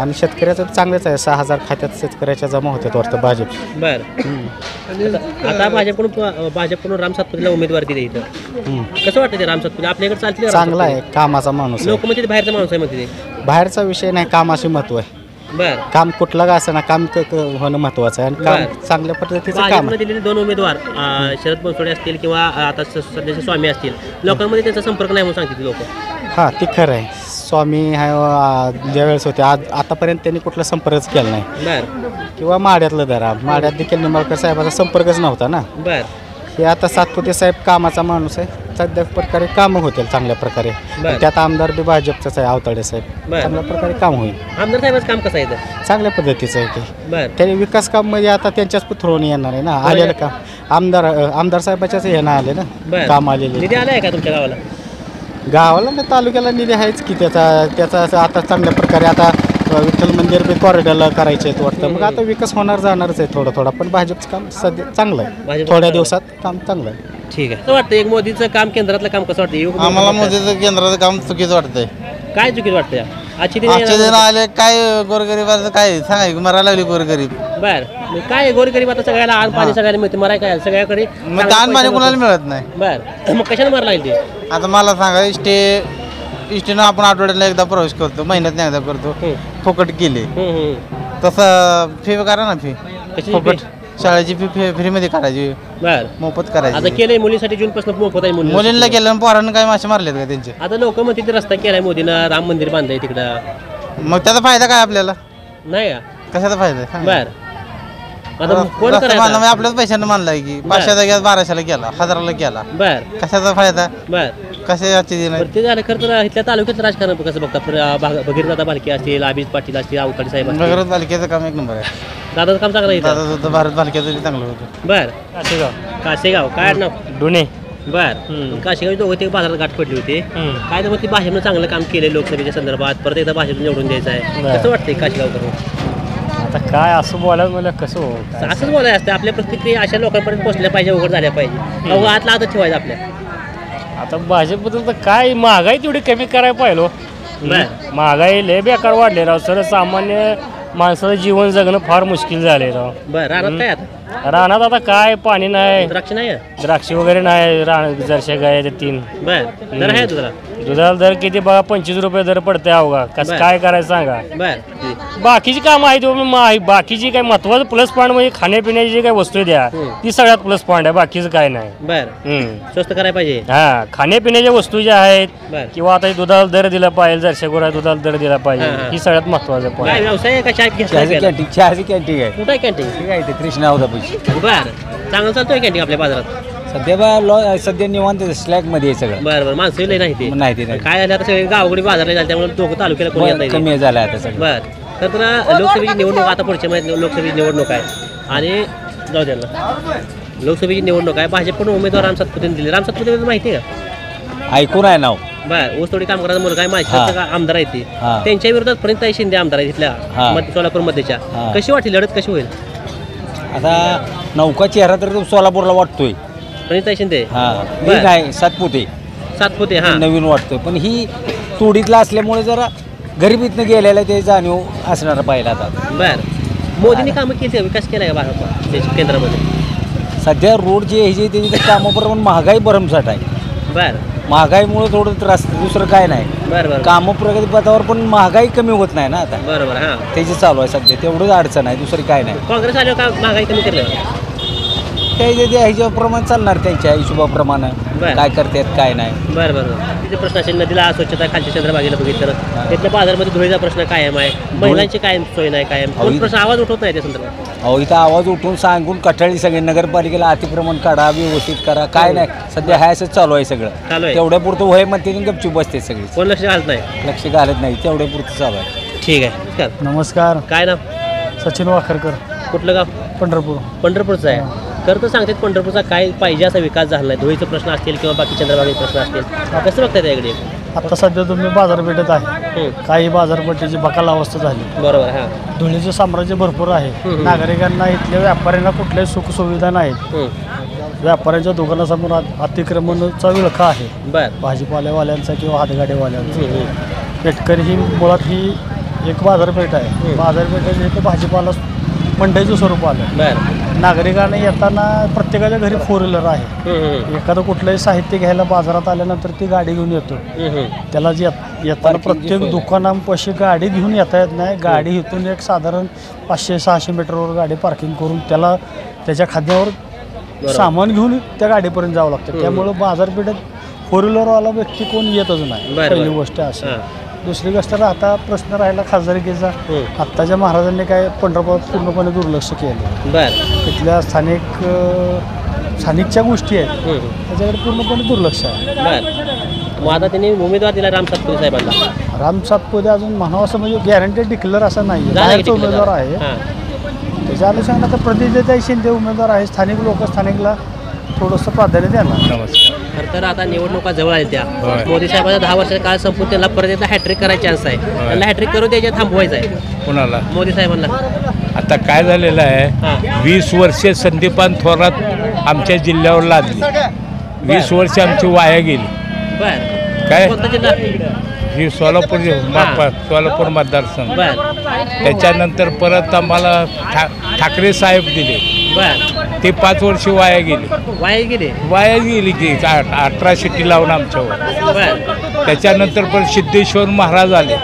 आणि शेतकऱ्याचं चांगलंच आहे 6,000 खात्यात शेतकऱ्याच्या जमा होतात वाटतं भाजप बर आता भाजपकडून राम सातपुतेला उमेदवार दिली इथं कसं वाटतं ते राम सातपुते आपल्याकडे चालतील चांगला आहे कामाचा माणूस लोक म्हणजे बाहेरचा माणूस आहे म्हणते ते बाहेरचा विषय नाही कामाशी महत्व आहे बर काम कुठलं का असं ना काम होणं महत्वाचं आहे आणि काम चांगल्या पद्धतीचं काम भाजपनं दिलेले 2 उमेदवार शरद बनसोडे असतील किंवा आता सध्याचे स्वामी असतील लोकांमध्ये त्यांचा संपर्क नाही म्हणून सांगते लोक हां ते खरं आहे स्वामी ज्यावेळेस होते आतापर्यंत त्यांनी कुठला संपर्कच केला नाही बर किंवा माड्यातलं दरा माड्यात देखील निंबाळकर साहेबाचा संपर्कच नव्हता ना बर हे आता सातपुते साहेब कामाचा माणूस आहे सध्या प्रकारे कामं होतील चांगल्या प्रकारे त्यात आमदार बी भाजपचाच आहे आवताडे साहेब चांगल्या प्रकारे काम होईल आमदार साहेबांचं काम कसं आहे चांगल्या पद्धतीचं आहे ते त्याने विकास काम म्हणजे आता त्यांच्याच पुत्रवणी येणार आहे ना आलेलं काम आमदार साहेबाच्याच येणं आले ना काम आलेले निधी आलाय का तुमच्या गावाला ना तालुक्याला निधी आहेच की त्याचा आता चांगल्या प्रकारे आता विठ्ठल मंदिर बी कॉरिडॉरला करायचे आहेत वाटतं मग आता विकास होणार जाणारच आहे थोडा पण भाजपचं काम सध्या चांगलं आहे थोड्या दिवसात काम चांगलं आहे ठीक आहे वाटतं एक मोदीचं काम केंद्रातलं काम कसं वाटतं आम्हाला मोदीचं केंद्राचं काम चुकीचं वाटतंय काय चुकीचं वाटतंय आजचे दिन आले काय गोरगरीबाचं काय सांगाय मरायला लागली गोरगरीब बर काय गोरगरीब आता सगळ्याला आण पाणी सगळ्याला मिळते मराय काय सगळ्याकडे मग दान पाणी कोणाला मिळत नाही बर मग कशाने मार लागेल ते आता मला सांगा इष्टीनं आपण आठवड्याला एकदा प्रवेश करतो महिन्यात एकदा करतो फुकट केली तसं फी करा ना फी फुकट शाळेची फी फ्रीमध्ये काढायची बर मोफत करायची आता केलंय मुलीसाठी जूनपासून मोफत आहे मुलींना केलं पोरांना काय मासे मारलेत का त्यांचे आता लोक म्हणते ते रस्ता केलाय मोदीनं राम मंदिर बांधलंय तिकडं मग त्याचा फायदा काय आपल्याला नाही का कशाचा फायदा बर आता कोण करायचं आपल्याच पैशानं मानलाय की 500चा गॅस 1200ला केला 1000ला केला बर कशाचा फायदा बर कशाची दिन ते झालं खरं तर इथल्या तालुक्याचं राजकारण कसं बघता भगीरदादा बालके असतील अभिज पाटील असतील आवताडे साहेब असतील भगीरथ बालकेचं काम एक नंबर आहे दादाचं काम चांगलं आहे दादा भारत बालकेचं चांगलं होतं बर काशेगाव काय नाव डोणे बर काशेगाव दोघं ते बाजारात गाठ पडली होती काय तर मग ती भाजपनं चांगलं काम केलं लोकसभेच्या संदर्भात परत एकदा भाजपनं निवडून द्यायचं आहे कसं वाटतंय काशेगाव करून आता काय असं बोलायला मला कसं हो असंच बोलायचं असतं आपल्या प्रतिक्रिया अशा लोकांपर्यंत पोहोचल्या पाहिजे उघड झाल्या पाहिजे आतला आतच ठेवायचं आपल्या आता भाजपबद्दल तर काय महागाई तेवढी कमी करायला पाहिलं महागाई लय बेकार वाढले राव सर्वसामान्य माणसाचं जीवन जगणं फार मुश्किल झालंय राव बरं रानात काय आता रानात आता काय पाणी नाही द्राक्ष नाही द्राक्ष वगैरे नाही जरशा गाय 3 बर दर आहे दुधाला दर किती बघा 25 रुपये दर पडते अवघा कसं काय करायचं सांगा बर बाकीची कामं आहेत बाकीची काय महत्वाचं प्लस पॉईंट म्हणजे खाण्यापिण्याची जी काही वस्तू द्या ती सगळ्यात प्लस पॉईंट आहे बाकीचं काय नाही बर स्वस्त करायला पाहिजे हा खाण्यापिण्याच्या वस्तू ज्या आहेत किंवा आता दुधाला दर दिला पाहिजे जरशा गोरा दुधाला दर दिला पाहिजे ही सगळ्यात महत्वाचं पॉईंट व्यवसाय चहाची कॅन्टीन आहे कुठं कॅन्टीन काय ते कृष्णा उदापूरची बर चांगलं चालतोय कॅन्टीन आपल्या बाजारात सध्या निवांत स्लॅग मध्ये आहे सगळं बरं माणसं नाही ते नाही काय झालं आता सगळे गावगडी बाजारला झाले त्यामुळे लोक तालुक्याला कोणी येत नाही कमी झालं आता सगळं बर तर लोकसभेची निवडणूक आता पुढच्या महिन्यात लोकसभेची निवडणूक आहे आणि जाऊ द्या लोकसभेची निवडणूक आहे भाजपकडून उमेदवार राम सातपुतेने दिले राम सातपुते माहिती आहे का ऐकून आहे नाव बर ऊसतोडी कामगाराचा मुलगा आहे माझ्या आमदार आहे ते त्यांच्या विरोधात प्रणिताई शिंदे आमदार आहे तिथल्या सोलापूर मध्येच्या कशी वाटली लढत कशी होईल आता नौका चेहरा तर सोलापूरला वाटतोय प्रणिताई शिंदे हा बर. ही नाही सातपुते सातपुते हा नवीन वाटतं पण ही तोडीतला असल्यामुळे जरा गरिबीतनं गेलेला ते जाणीव असणार पाहिला आता. बर मोदींनी कामं केली का? विकास केला का भारत केंद्रामध्ये? सध्या रोड जे आहे त्याची तर कामाप्रमाणे महागाई भरमसाठ आहे. बर महागाईमुळे थोडं त्रास दुसरं काय नाही. बरं कामं प्रगतीपथावर पण महागाई कमी होत नाही ना आता. बरोबर हा त्याची चालू आहे सध्या तेवढंच अडचण आहे दुसरी काय नाही. काँग्रेस आल्यावर का महागाई कमी केलं? त्याच्या ह्याच्याप्रमाणे चालणार त्यांच्या हिशोबाप्रमाणे काय करतात काय नाही. बरं बरं तिथे प्रश्न असेल नदीला अस्वच्छता खालच्या चंद्रभागेला बघितलं तिथल्या बाजारमध्ये धुळीचा प्रश्न कायम आहे. महिलांची कायम सोय नाही कायम कोण प्रश्न आवाज उठवत नाही त्या संदर्भात. अहो इथं आवाज उठून सांगून कटाळी सगळे नगरपालिकेला अतिक्रमण काढा व्यवस्थित करा काय नाही सध्या हाय असंच चालू आहे सगळं. चालू आहे तेवढ्या पुरतं वय म्हणते गपचूप बसते सगळी कोण लक्ष घालत नाही. लक्ष घालत नाही तेवढ्या पुरतं चालू आहे. ठीक आहे नमस्कार. काय नाव? सचिन वाखरकर. कुठलं गाव? पंढरपूर. पंढरपूरचं आहे. तर तर सांगतात पंढरपूरचा काय पाहिजे असा विकास झाला नाही. धुळीचे प्रश्न असतील किंवा बाकी चंद्रभागेचे प्रश्न असतील कसं बघताय त्याकडे? आता सध्या तुम्ही बाजारपेठेत आहे काही बाजारपेठेची बकाल अवस्था झाली. बरोबर हा धुळीचं साम्राज्य भरपूर आहे. नागरिकांना इथल्या व्यापाऱ्यांना कुठल्याही सुखसुविधा नाहीत. व्यापाऱ्यांच्या दुकानासमोर अतिक्रमणाचा विळखा आहे. बर भाजीपाल्यावाल्यांचा किंवा हातगाडीवाल्यांचा. पेटकरी ही मुळात ही एक बाजारपेठ आहे. बाजारपेठेत इथं भाजीपाला मंडईचं स्वरूप आलं. बर नागरिकांना येताना प्रत्येकाच्या घरी 4 व्हीलर आहे. एखादं कुठलंही साहित्य घ्यायला बाजारात आल्यानंतर ती गाडी घेऊन येतो. त्याला येताना प्रत्येक दुकानापाशी गाडी घेऊन येता येत नाही. गाडी इथून एक साधारण 500-600 मीटरवर गाडी पार्किंग करून त्याला त्याच्या खांद्यावर सामान घेऊन त्या गाडीपर्यंत जावं लागतं. त्यामुळं बाजारपेठेत 4 व्हीलरवाला व्यक्ती कोण येतच नाही. पहिली गोष्ट अशी. दुसरी गोष्ट आता प्रश्न राहिला खासदारकीचा. आत्ताच्या महाराजांनी काय पंढरपुरात पूर्णपणे दुर्लक्ष केलं. तिथल्या स्थानिकच्या गोष्टी आहेत त्याच्याकडे पूर्णपणे दुर्लक्ष आहे. मग आता त्यांनी उमेदवार दिला राम सातपुते साहेबांना. राम सातपुते अजून म्हणावं असं म्हणजे गॅरंटेड डिक्लेअर असं नाही. बाहेरचा उमेदवार आहे त्याच्या अनुषंगाने आता प्रतिनिधी शिंदे उमेदवार आहे. स्थानिक लोक स्थानिकला थोडंसं प्राधान्य देणार. नमस्कार. खरं तर आता निवडणुका जवळ आल्या त्या मोदी साहेबांचा 10 वर्षाचा काळ संपून त्यांना परत एकदा हॅट्रिक करायची चान्स आहे. त्यांना हॅट्रिक करू द्यायच्या थांबवायचं आहे. कोणाला? मोदी साहेबांना. आता काय झालेलं आहे 20 वर्षे संदीपान थोरात आमच्या जिल्ह्यावर लादली. 20 वर्ष आमची वाया गेली. बर काय कोणता जिल्हा? ही सोलापूर मतदारसंघ. त्याच्यानंतर परत आम्हाला ठाकरे साहेब दिले. ते 5 वर्ष वाया गेली की 18 शिट्टी लावून आमच्यावर. त्याच्यानंतर पण सिद्धेश्वर महाराज आले.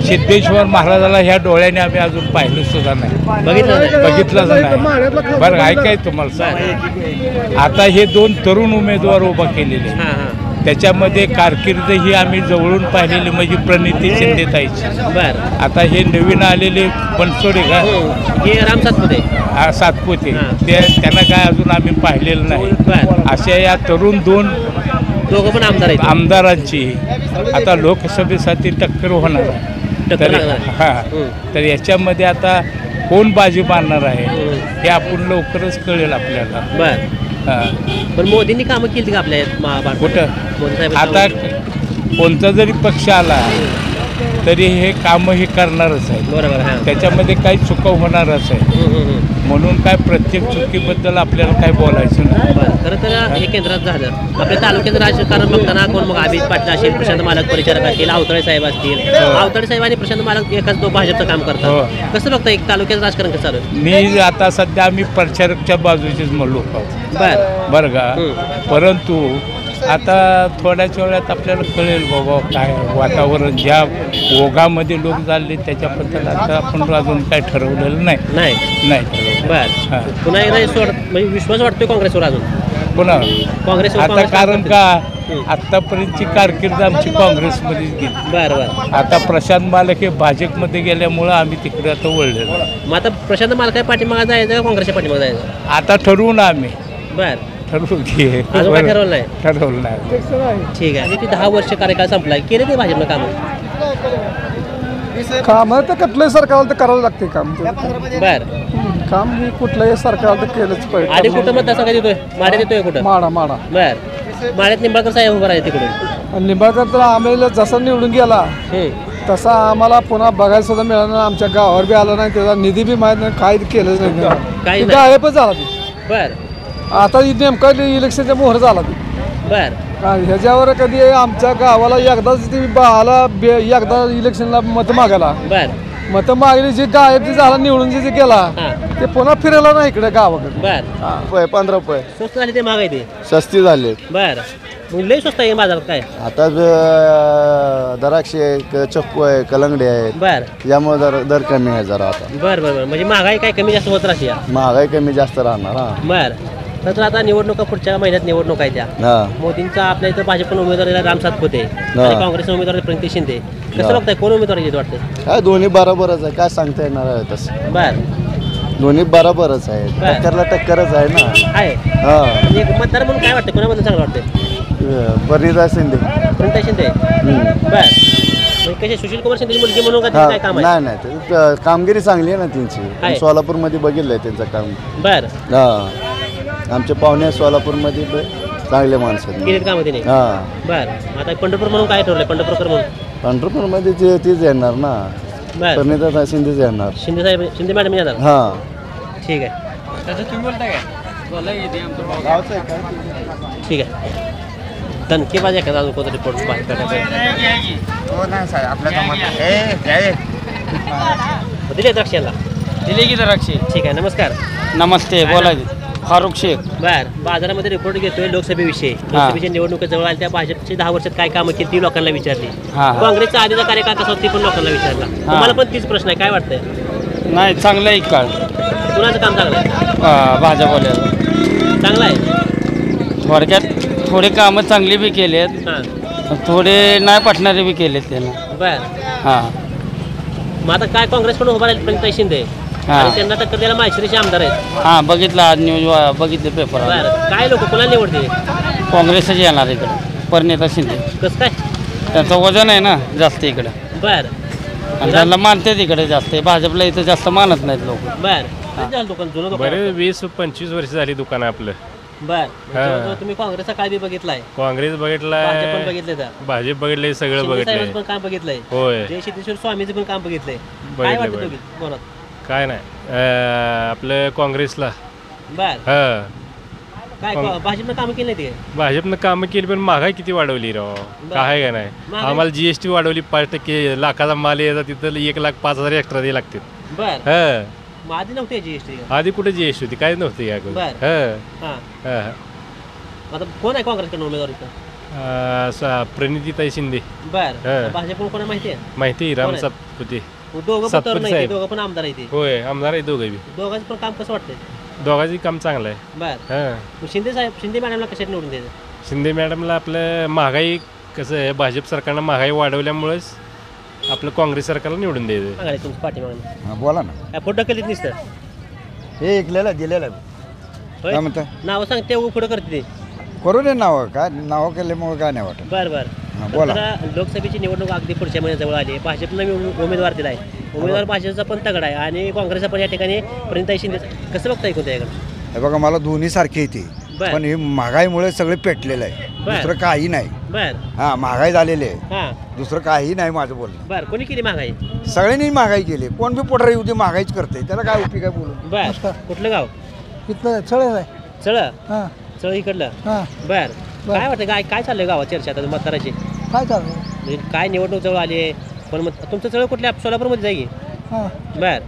सिद्धेश्वर महाराजाला ह्या डोळ्याने आम्ही अजून पाहिलं सुद्धा नाही. बघितलंच नाही. बरं ऐकाय तुम्हाला सांग आता हे 2 तरुण उमेदवार उभा केलेले त्याच्यामध्ये कारकीर्द ही आम्ही जवळून पाहिलेली म्हणजे प्रणिती शिंदेताईची. आता हे नवीन आलेले बनसोडे का राम सातपुते सातपुते त्यांना काय अजून आम्ही पाहिलेलं नाही. अशा या तरुण दोघं पण आमदार आहेत. आमदारांची आता लोकसभेसाठी टक्कर होणार आहे. तर याच्यामध्ये आता कोण बाजी मारणार आहे हे आपण लवकरच कळेल आपल्याला. पण मोदींनी कामं केली का आपल्या कुठं? आता कोणता जरी पक्ष आला तरी हे कामं हे करणारच आहे. बरोबर. त्याच्यामध्ये काही चुका होणारच आहे. म्हणून काय प्रत्येक चुकीबद्दल आपल्याला काय बोलायचं नाही. खरं तर हे केंद्रात झालं. आपल्या तालुक्याचं राजकारण बघताना कोण मग अभित पाटील असेल, प्रशांत मालक परिचारक असतील, आवताळे साहेब असतील. आवताळे साहेब आणि प्रशांत मालक एकाच भाजपचं काम करतात. कसं बघता एक तालुक्याचं राजकारण कसं चालू? मी आता सध्या आम्ही प्रचारकच्या बाजूचेच लोक आहोत. बरं का. परंतु आता थोड्याच वेळात आपल्याला कळेल बाबा काय वातावरण ज्या ओघामध्ये लोक झाले त्याच्याबद्दल आता आपण अजून काय ठरवलेलं नाही. बरं पुन्हा एकदा म्हणजे विश्वास वाटतोय काँग्रेसवर अजून पुन्हा काँग्रेस आता कारण का आतापर्यंतची कारकीर्द आमची काँग्रेसमध्येच गेली. बरं आता प्रशांत मालक हे भाजपमध्ये गेल्यामुळं आम्ही तिकडे आता वळलेलो. मग आता प्रशांत मालक पाठीमागे जायचं का काँग्रेसच्या पाठीमागे जायचं आता ठरवून आम्ही ठरवलं नाही. ठीक आहे. ती 10 वर्ष कार्यकाळ संपला केले ते भाजपनं काम तर कुठलंही सरकारला तर करावं लागते काम. काम हे कुठलंही सरकारला तर केलंच पाहिजे. आणि कुठं मतदारसंघात येतोय? माड्यात येतोय कुठं? माडा. माड्यात निंबाळकर साहेब उभा आहे तिकडून. निंबाळकर तर आम्हाला जसा निवडून गेला तसा आम्हाला पुन्हा बघायला सुद्धा मिळालं. आमच्या गावावर बी आला नाही. त्याचा निधी बी माहीत नाही. काय केलंच नाही. गायबच झाला. आता नेमका इलेक्शनच्या मोहर झाला बर ह्याच्यावर कधी आमच्या गावाला एकदाच ती एकदा इलेक्शनला मत मागायला बर मत मागली जी गायब जी झाला निवडून जे गेला ते पुन्हा फिरायला नाही इकडे गावाकडे बर 15 रुपये स्वस्त झाले ते महागाई ते सस्ती झाले बर मग लय स्वस्त आहे बाजारात काय आता द्राक्षे आहे चक्कू आहे कलंगडी आहेत बर यामुळे दर कमी आहे जरा आता बर बर बर म्हणजे महागाई काय कमी जास्त होत राहते महागाई कमी जास्त राहणार हा बर तर आता निवडणुका पुढच्या महिन्यात निवडणूक आहे त्या मोदींचा आपल्या इथं भाजपन उमेदवार राम सातपुते आणि काँग्रेस उमेदवार प्रणिती शिंदे कसं बघताय कोण उमेदवार येत वाटतं काय दोन्ही बरोबरच आहे काय सांगता येणार आहे तसं बर दोन्ही बरोबरच आहे टक्करला टक्करच आहे ना आहे म्हणजे मतदार म्हणून काय वाटतं कोणाबद्दल चांगलं वाटतं परिणिता शिंदे प्रणिता शिंदे बर कसे सुशील कुमार शिंदे मुलगी म्हणून का काय काम आहे नाही कामगिरी चांगली आहे ना त्यांची सोलापूरमध्ये बघितलंय त्यांचं काम बर आमच्या पाहुणे सोलापूरमध्ये चांगले माणसं केलेत काम त्यांनी बर आता पंढरपूर म्हणून काय ठरलंय पंढरपूरकर म्हणून पंढरपूरमध्ये तीच येणार ना परिणिता शिंदेच येणार शिंदे साहेब शिंदे मॅडम येणार हा ठीक आहे त्याचं तुम्ही बोलताय ठीक आहे धनकेबाज एखादा अजून कोणता रिपोर्ट दिले द्राक्षाला दिले की द्राक्षे ठीक आहे नमस्कार नमस्ते बोला फारुख शेख बर बाजारामध्ये रिपोर्ट घेतोय लोकसभेविषयी लोकसभेच्या निवडणुका जवळ आल्या त्या भाजपची 10 वर्षात काय कामं केली ती लोकांना विचारली काँग्रेसचा आधीचा कार्यकाळ कसा होता ती पण लोकांना विचारला तुम्हाला पण तीच प्रश्न आहे काय वाटतंय नाही चांगलं आहे काळ कुणाचं काम चांगलं आहे भाजपवाल्याचं चांगलं आहे थोडक्यात थोडे कामं चांगली बी केलेत थोडे नाही पटणारे बी केलेत त्यांना बर हां मग आता काय काँग्रेस पण उभा राहील प्रणिता शिंदे आणि त्यांना टक्कर द्यायला माहेश्वरीचे आमदार आहेत हां बघितलं आज न्यूज बघितले पेपर काय लोक कोणाला निवडते काँग्रेसच येणार इकडं परिणिता शिंदे कसं काय त्यांचं वजन आहे ना जास्त इकडं बर आणि त्यांना मानतात इकडे जास्त भाजपला इथं जास्त मानत नाहीत लोक बर बरे 20-25 वर्ष झाली दुकान आपलं बर तुम्ही काँग्रेसचा काय बी बघितलाय काँग्रेस बघितलाय भाजप बघितलंय सगळं बघितलंय पण काम बघितलंय होय जय सिद्धेश्वर स्वामीचं पण काम बघितलंय काय वाटतं काय नाही आपलं काँग्रेसला बर काय भाजपनं कामं केली नाही ते भाजपनं कामं केली पण महागाई किती वाढवली राव काय का नाही आम्हाला GST वाढवली 5% लाखाचा माल यायचा तिथं 1,05,000 एक्स्ट्रा द्यायला लागते बर आधी नव्हते GST आधी कुठे GST होती काय नव्हती आता कोण आहे काँग्रेसकडून उमेदवार प्रणितीताई शिंदे बर भाजपकडून कोणा माहिती आहे माहिती राम सातपुते दोघं पण आमदार आहे होय आमदार आहे दोघे बी दोघांचं पण काम कसं वाटतंय दोघांची काम चांगलं आहे बर शिंदे साहेब शिंदे मॅडमला कशात निवडून द्यायचं शिंदे मॅडमला आपलं महागाई कसं आहे भाजप सरकारनं महागाई वाढवल्यामुळेच आपलं काँग्रेस सरकारला निवडून द्यायचं तुमचं पाठीमागं बोला ना फोटो केलीत नुसतं हे ऐकलेलं दिलेलं काय म्हणता नाव सांगते पुढं करते ते करू दे नाव काय नाव केल्यामुळे काय नाही वाटत बर बर बोला लोकसभेची निवडणूक अगदी पुढच्या महिन्याजवळ आली आहे भाजपनं उमेदवार दिला आहे उमेदवार भाजपचा पण तगडा आहे आणि काँग्रेसचा पण या ठिकाणी प्रणिता शिंदे कसं बघता ऐकून त्याकडे हे बघा मला दोन्ही सारखे येते पण हे महागाईमुळे सगळे पेटलेलं आहे दुसरं काही नाही बर हा महागाई झालेली आहे दुसरं काही नाही माझं बोलणं बर कोणी केली महागाई सगळ्यांनी महागाई केली कोण बी पोटरा येऊ दे महागाईच करते त्याला काय उपयोग आहे बोलून बर कुठलं गाव इथलं चळ आहे चळ चळ इकडलं बर काय वाटतं काय काय चाललंय गावात चर्चा आता मतदाराची काय चाललं काय निवडणूक जवळ आली आहे पण मग तुमचं चळ कुठल्या सोलापूरमध्ये जाईल बर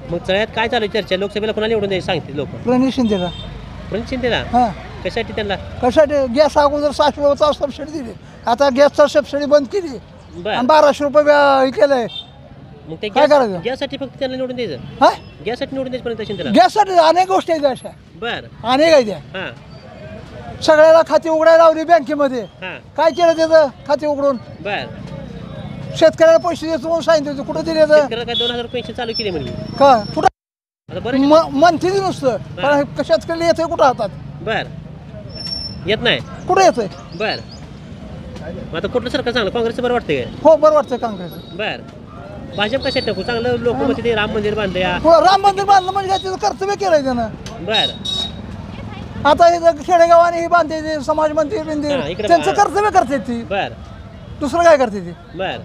मग चळ्यात काय चालू चर्चा लोकसभेला कोणाला निवडून द्यायची सांगते लोक प्रणित शिंदेला प्रणित शिंदेला कशासाठी त्यांना कशासाठी गॅस अगोदर 600 रुपयाचा सबसिडी दिली आता गॅसचा सबसिडी बंद केली आणि 1200 रुपये केलंय मग ते काय करायचं गॅससाठी फक्त त्यांना निवडून द्यायचं गॅससाठी निवडून द्यायचं प्रणित शिंदेला गॅससाठी अनेक गोष्टी आहेत अशा बर अनेक आहेत त्या सगळ्याला खाती उघडायला लावली बँकेमध्ये काय केलं त्याचं खाते उघडून बर शेतकऱ्याला पैसे देतो म्हणून सांगितलं कुठं दिले काय 2000 पेन्शन चालू केली म्हणजे का कुठं म्हणते नुसतं कारण शेतकऱ्याला येतंय कुठं हातात बर येत नाही कुठं येतंय बर आता कुठलं सरकार चांगलं काँग्रेसचं बरं वाटतंय हो बरं वाटतंय काँग्रेस बर भाजप कशात टाकू चांगलं लोक म्हणजे ते राम मंदिर बांधलं या राम मंदिर बांधलं म्हणजे काय त्याचं कर्तव्य केलंय त्यानं बर आता हे खेडेगावाने हे बांधते ते समाज मंदिर बिंदिर त्यांचं कर्तव्य करते ती बर दुसरं काय करते ती बर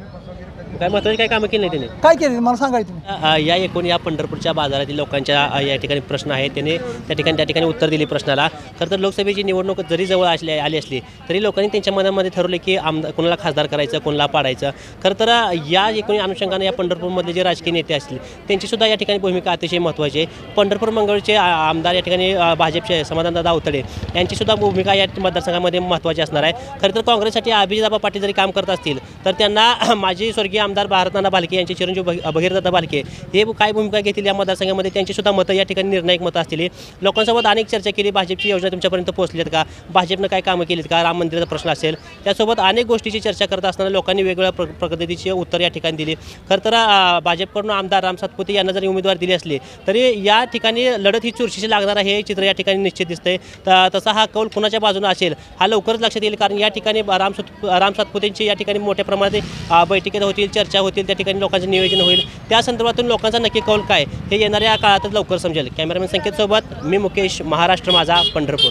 काय महत्वाची काय कामं केली नाही त्यांनी? काय केले मला सांगायचं या एकूण या पंढरपूरच्या बाजारातील लोकांच्या या ठिकाणी प्रश्न आहेत. त्याने त्या ठिकाणी उत्तर दिले प्रश्नाला. खरं तर लोकसभेची निवडणूक जरी जवळ आली असली तरी लोकांनी त्यांच्या मनामध्ये ठरवले की कोणाला खासदार करायचं, कोणाला पाडायचं. खरं तर या एकूण अनुषंगाने या पंढरपूरमधले जे राजकीय नेते असतील त्यांचीसुद्धा या ठिकाणी भूमिका अतिशय महत्त्वाची आहे. पंढरपूर मंगळचे आमदार या ठिकाणी भाजपचे समाधानदादा अवतडे यांचीसुद्धा भूमिका या मतदारसंघामध्ये महत्त्वाची असणार आहे. खरं तर काँग्रेससाठी अभिजितदादा पाटील जरी काम करत असतील तर त्यांना माजी स्वर्गीय आमदार भारतनाना भालके यांचे चिरंजीव भगीरदादा भालके हे काय भूमिका घेतील या मतदारसंघामध्ये त्यांची सुद्धा मतं या ठिकाणी निर्णायक मतं असतील. लोकांसोबत अनेक चर्चा केली. भाजपची योजना तुमच्यापर्यंत पोहोचली आहेत का, भाजपनं काय कामं केलीत का, राम मंदिराचा प्रश्न असेल, त्यासोबत अनेक गोष्टीची चर्चा करत असताना लोकांनी वेगवेगळ्या पद्धतीची उत्तर या ठिकाणी दिली. खरं तर भाजपकडून आमदार राम सातपुते यांना जरी उमेदवार दिली असली तरी या ठिकाणी लढत ही चुरशीची लागणार आहे हे चित्र या ठिकाणी निश्चित दिसतंय. तसा हा कौल कुणाच्या बाजूने असेल हा लवकरच लक्षात येईल, कारण या ठिकाणी राम सातपुतेंची या ठिकाणी मोठ्या प्रमाणात बैठकीत होतील, चर्चा होतील, त्या ठिकाणी लोकांचं नियोजन होईल. त्या संदर्भातून लोकांचा नक्की कौल काय हे येणाऱ्या काळातच लवकर समजेल. कॅमेरामॅन संकेत सोबत मी मुकेश, महाराष्ट्र माझा, पंढरपूर.